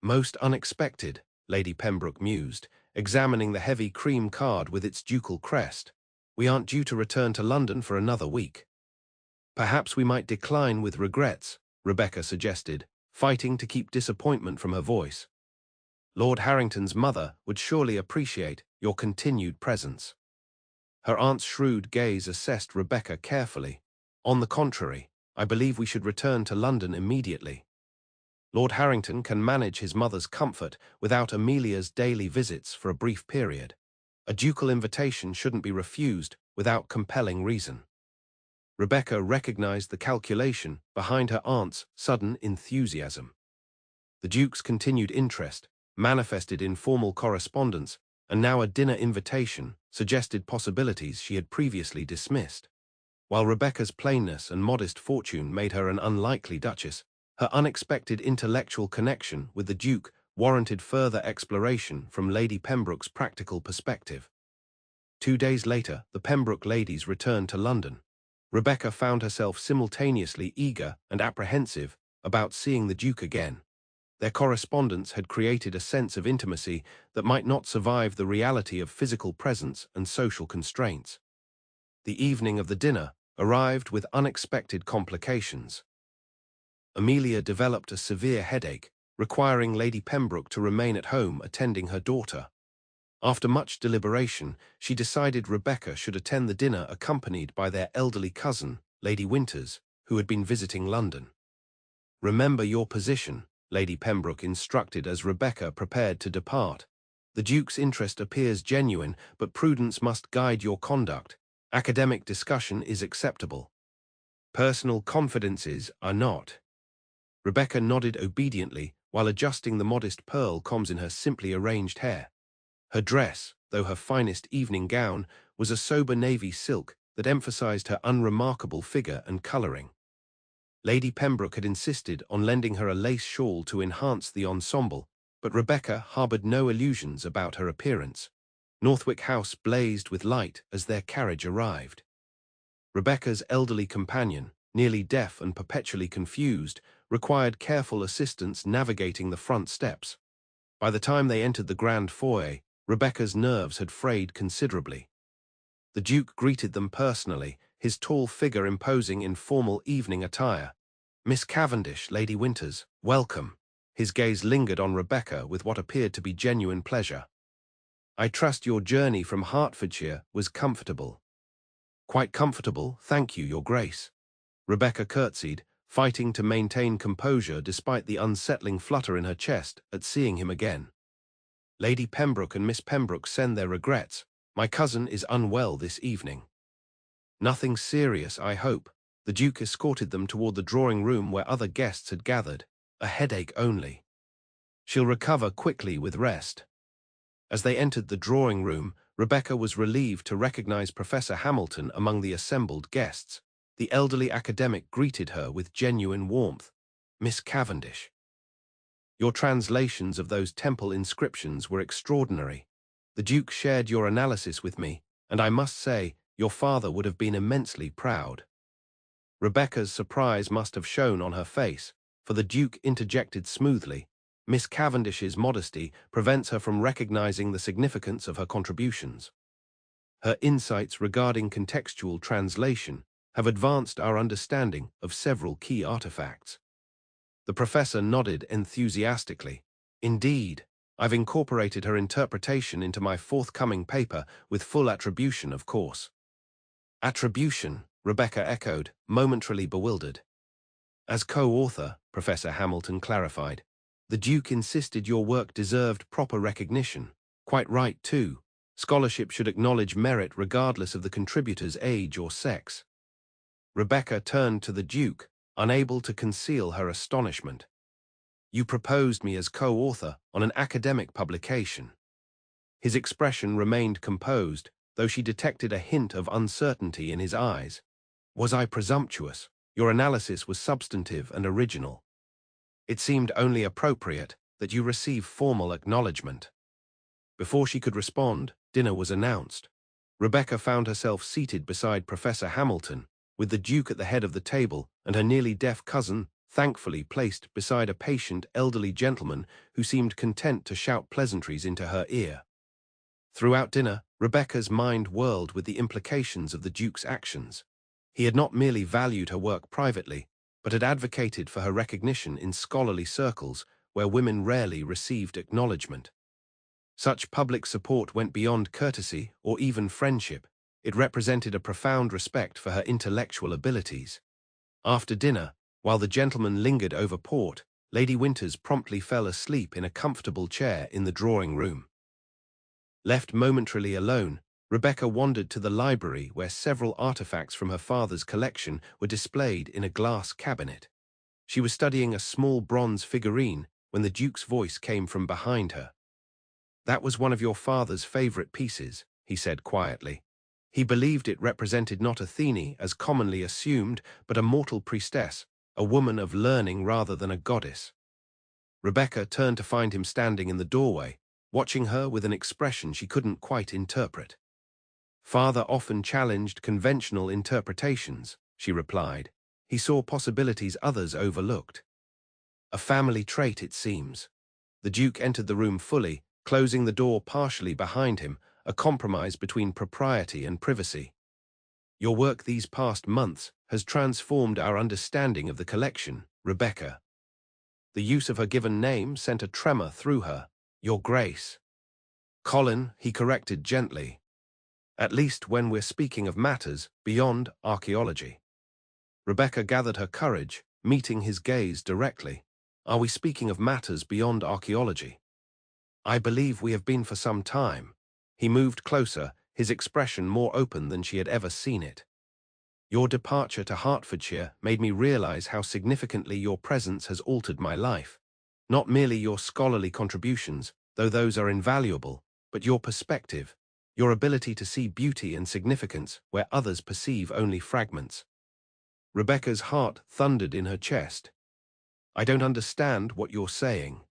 Most unexpected, Lady Pembroke mused, examining the heavy cream card with its ducal crest. We aren't due to return to London for another week. Perhaps we might decline with regrets, Rebecca suggested, fighting to keep disappointment from her voice. Lord Harrington's mother would surely appreciate your continued presence. Her aunt's shrewd gaze assessed Rebecca carefully. On the contrary, I believe we should return to London immediately. Lord Harrington can manage his mother's comfort without Amelia's daily visits for a brief period. A ducal invitation shouldn't be refused without compelling reason. Rebecca recognized the calculation behind her aunt's sudden enthusiasm. The Duke's continued interest, manifested in formal correspondence, and now a dinner invitation, suggested possibilities she had previously dismissed. While Rebecca's plainness and modest fortune made her an unlikely duchess, her unexpected intellectual connection with the Duke warranted further exploration from Lady Pembroke's practical perspective. 2 days later, the Pembroke ladies returned to London. Rebecca found herself simultaneously eager and apprehensive about seeing the Duke again. Their correspondence had created a sense of intimacy that might not survive the reality of physical presence and social constraints. The evening of the dinner arrived with unexpected complications. Amelia developed a severe headache, requiring Lady Pembroke to remain at home attending her daughter. After much deliberation, she decided Rebecca should attend the dinner accompanied by their elderly cousin, Lady Winters, who had been visiting London. "Remember your position," Lady Pembroke instructed as Rebecca prepared to depart. "The Duke's interest appears genuine, but prudence must guide your conduct. Academic discussion is acceptable. Personal confidences are not." Rebecca nodded obediently while adjusting the modest pearl combs in her simply arranged hair. Her dress, though her finest evening gown, was a sober navy silk that emphasized her unremarkable figure and coloring. Lady Pembroke had insisted on lending her a lace shawl to enhance the ensemble, but Rebecca harbored no illusions about her appearance. Northwick House blazed with light as their carriage arrived. Rebecca's elderly companion, nearly deaf and perpetually confused, required careful assistance navigating the front steps. By the time they entered the grand foyer, Rebecca's nerves had frayed considerably. The Duke greeted them personally, his tall figure imposing in formal evening attire. "Miss Cavendish, Lady Winters, welcome." His gaze lingered on Rebecca with what appeared to be genuine pleasure. "I trust your journey from Hertfordshire was comfortable." "Quite comfortable, thank you, Your Grace." Rebecca curtsied, fighting to maintain composure despite the unsettling flutter in her chest at seeing him again. "Lady Pembroke and Miss Pembroke send their regrets. My cousin is unwell this evening." "Nothing serious, I hope." The Duke escorted them toward the drawing room where other guests had gathered. "A headache only. She'll recover quickly with rest." As they entered the drawing room, Rebecca was relieved to recognize Professor Hamilton among the assembled guests. The elderly academic greeted her with genuine warmth. "Miss Cavendish, your translations of those temple inscriptions were extraordinary. The Duke shared your analysis with me, and I must say, your father would have been immensely proud." Rebecca's surprise must have shown on her face, for the Duke interjected smoothly. "Miss Cavendish's modesty prevents her from recognizing the significance of her contributions. Her insights regarding contextual translation have advanced our understanding of several key artifacts." The professor nodded enthusiastically. "Indeed, I've incorporated her interpretation into my forthcoming paper with full attribution, of course." "Attribution," Rebecca echoed, momentarily bewildered. "As co-author," Professor Hamilton clarified, "the Duke insisted your work deserved proper recognition. Quite right, too. Scholarship should acknowledge merit regardless of the contributor's age or sex." Rebecca turned to the Duke, unable to conceal her astonishment. "You proposed me as co-author on an academic publication." His expression remained composed, though she detected a hint of uncertainty in his eyes. Was I presumptuous? Your analysis was substantive and original. It seemed only appropriate that you receive formal acknowledgement. Before she could respond, dinner was announced. Rebecca found herself seated beside Professor Hamilton, with the Duke at the head of the table and her nearly deaf cousin, thankfully placed beside a patient elderly gentleman who seemed content to shout pleasantries into her ear. Throughout dinner, Rebecca's mind whirled with the implications of the Duke's actions. He had not merely valued her work privately, but had advocated for her recognition in scholarly circles where women rarely received acknowledgement. Such public support went beyond courtesy or even friendship. It represented a profound respect for her intellectual abilities. After dinner, while the gentleman lingered over port, Lady Winters promptly fell asleep in a comfortable chair in the drawing room. Left momentarily alone, Rebecca wandered to the library where several artifacts from her father's collection were displayed in a glass cabinet. She was studying a small bronze figurine when the Duke's voice came from behind her. "That was one of your father's favorite pieces," he said quietly. He believed it represented not Athene, as commonly assumed, but a mortal priestess, a woman of learning rather than a goddess. Rebecca turned to find him standing in the doorway, watching her with an expression she couldn't quite interpret. "Father often challenged conventional interpretations," she replied. "He saw possibilities others overlooked." "A family trait, it seems." The Duke entered the room fully, closing the door partially behind him, a compromise between propriety and privacy. "Your work these past months has transformed our understanding of the collection, Rebecca." The use of her given name sent a tremor through her. "Your Grace." "Colin," he corrected gently. "At least when we're speaking of matters beyond archaeology." Rebecca gathered her courage, meeting his gaze directly. "Are we speaking of matters beyond archaeology?" "I believe we have been for some time." He moved closer, his expression more open than she had ever seen it. "Your departure to Hertfordshire made me realize how significantly your presence has altered my life. Not merely your scholarly contributions, though those are invaluable, but your perspective, your ability to see beauty and significance where others perceive only fragments." Rebecca's heart thundered in her chest. "I don't understand what you're saying."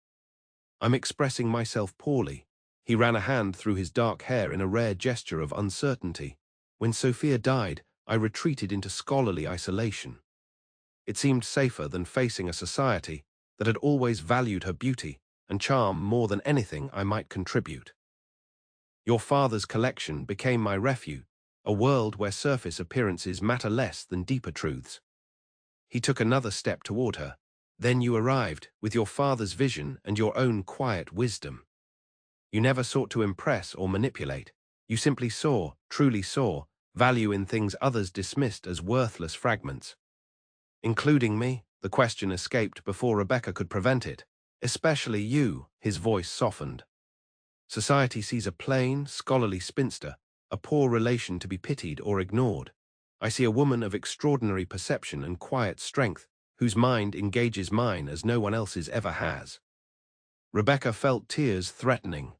"I'm expressing myself poorly." He ran a hand through his dark hair in a rare gesture of uncertainty. "When Sophia died, I retreated into scholarly isolation. It seemed safer than facing a society that had always valued her beauty and charm more than anything I might contribute. Your father's collection became my refuge, a world where surface appearances matter less than deeper truths." He took another step toward her. "Then you arrived, with your father's vision and your own quiet wisdom. You never sought to impress or manipulate. You simply saw, truly saw, value in things others dismissed as worthless fragments." "Including me?" The question escaped before Rebecca could prevent it. "Especially you," his voice softened. "Society sees a plain, scholarly spinster, a poor relation to be pitied or ignored. I see a woman of extraordinary perception and quiet strength, whose mind engages mine as no one else's ever has." Rebecca felt tears threatening.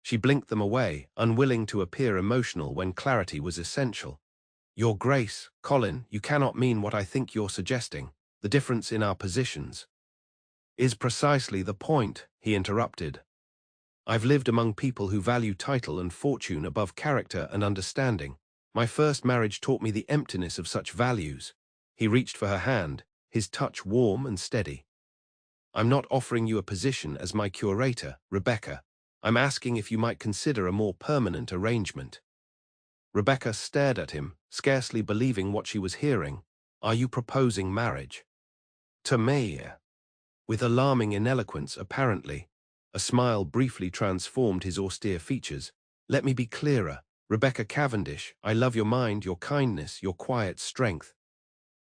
She blinked them away, unwilling to appear emotional when clarity was essential. "Your Grace, Colin, you cannot mean what I think you're suggesting. The difference in our positions is precisely the point," he interrupted. "I've lived among people who value title and fortune above character and understanding. My first marriage taught me the emptiness of such values." He reached for her hand, his touch warm and steady. "I'm not offering you a position as my curator, Rebecca. I'm asking if you might consider a more permanent arrangement." Rebecca stared at him, scarcely believing what she was hearing. "Are you proposing marriage?" "To me?" With alarming ineloquence, apparently. A smile briefly transformed his austere features. "Let me be clearer. Rebecca Cavendish, I love your mind, your kindness, your quiet strength.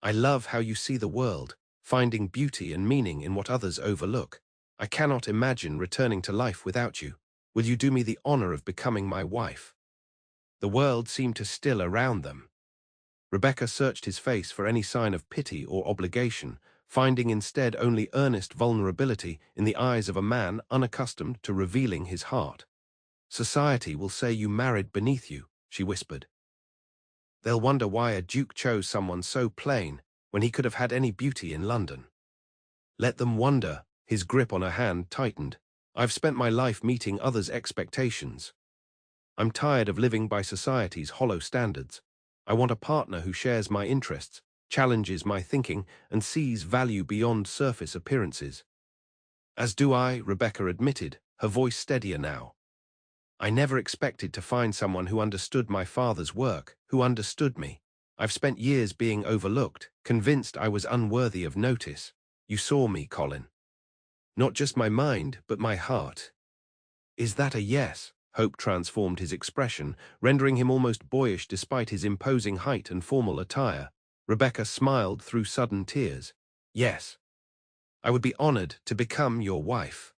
I love how you see the world, finding beauty and meaning in what others overlook. I cannot imagine returning to life without you. Will you do me the honor of becoming my wife?" The world seemed to still around them. Rebecca searched his face for any sign of pity or obligation, finding instead only earnest vulnerability in the eyes of a man unaccustomed to revealing his heart. "Society will say you married beneath you," she whispered. They'll wonder why a duke chose someone so plain when he could have had any beauty in London. Let them wonder. His grip on her hand tightened. I've spent my life meeting others' expectations. I'm tired of living by society's hollow standards. I want a partner who shares my interests, challenges my thinking, and sees value beyond surface appearances. As do I, Rebecca admitted, her voice steadier now. I never expected to find someone who understood my father's work, who understood me. I've spent years being overlooked, convinced I was unworthy of notice. You saw me, Colin. Not just my mind, but my heart. Is that a yes? Hope transformed his expression, rendering him almost boyish despite his imposing height and formal attire. Rebecca smiled through sudden tears. Yes. I would be honored to become your wife.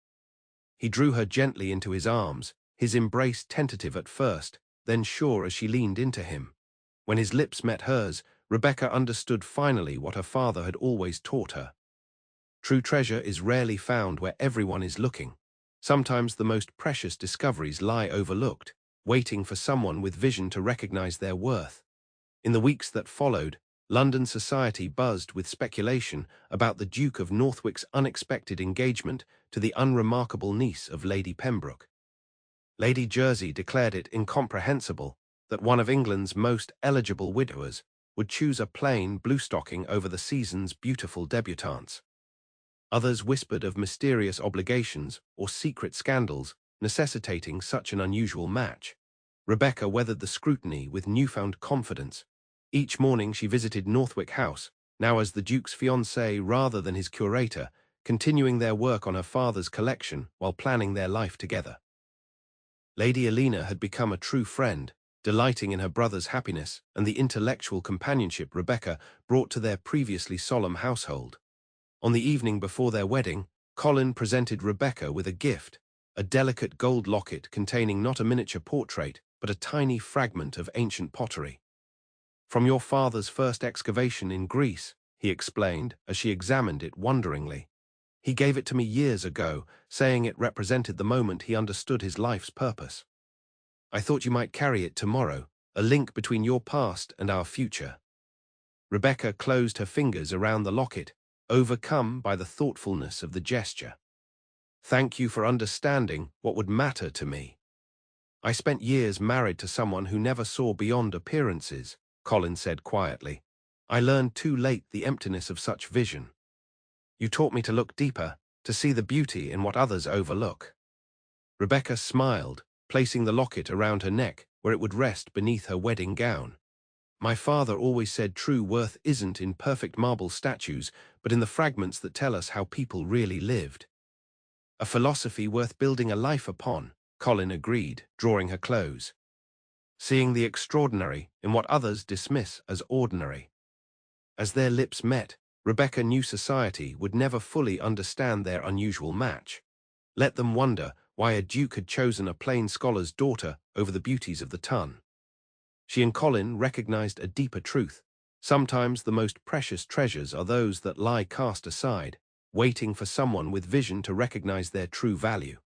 He drew her gently into his arms, his embrace tentative at first, then sure as she leaned into him. When his lips met hers, Rebecca understood finally what her father had always taught her. True treasure is rarely found where everyone is looking. Sometimes the most precious discoveries lie overlooked, waiting for someone with vision to recognize their worth. In the weeks that followed, London society buzzed with speculation about the Duke of Northwick's unexpected engagement to the unremarkable niece of Lady Pembroke. Lady Jersey declared it incomprehensible that one of England's most eligible widowers would choose a plain bluestocking over the season's beautiful debutantes. Others whispered of mysterious obligations or secret scandals necessitating such an unusual match. Rebecca weathered the scrutiny with newfound confidence. Each morning she visited Northwick House, now as the Duke's fiancée rather than his curator, continuing their work on her father's collection while planning their life together. Lady Elena had become a true friend, delighting in her brother's happiness and the intellectual companionship Rebecca brought to their previously solemn household. On the evening before their wedding, Colin presented Rebecca with a gift, a delicate gold locket containing not a miniature portrait, but a tiny fragment of ancient pottery. From your father's first excavation in Greece, he explained as she examined it wonderingly. He gave it to me years ago, saying it represented the moment he understood his life's purpose. I thought you might carry it tomorrow, a link between your past and our future. Rebecca closed her fingers around the locket, overcome by the thoughtfulness of the gesture. Thank you for understanding what would matter to me. I spent years married to someone who never saw beyond appearances, Colin said quietly. I learned too late the emptiness of such vision. You taught me to look deeper, to see the beauty in what others overlook. Rebecca smiled, placing the locket around her neck where it would rest beneath her wedding gown. My father always said true worth isn't in perfect marble statues, but in the fragments that tell us how people really lived. A philosophy worth building a life upon, Colin agreed, drawing her close. Seeing the extraordinary in what others dismiss as ordinary. As their lips met, Rebecca knew society would never fully understand their unusual match. Let them wonder why a duke had chosen a plain scholar's daughter over the beauties of the ton. She and Colin recognized a deeper truth. Sometimes the most precious treasures are those that lie cast aside, waiting for someone with vision to recognize their true value.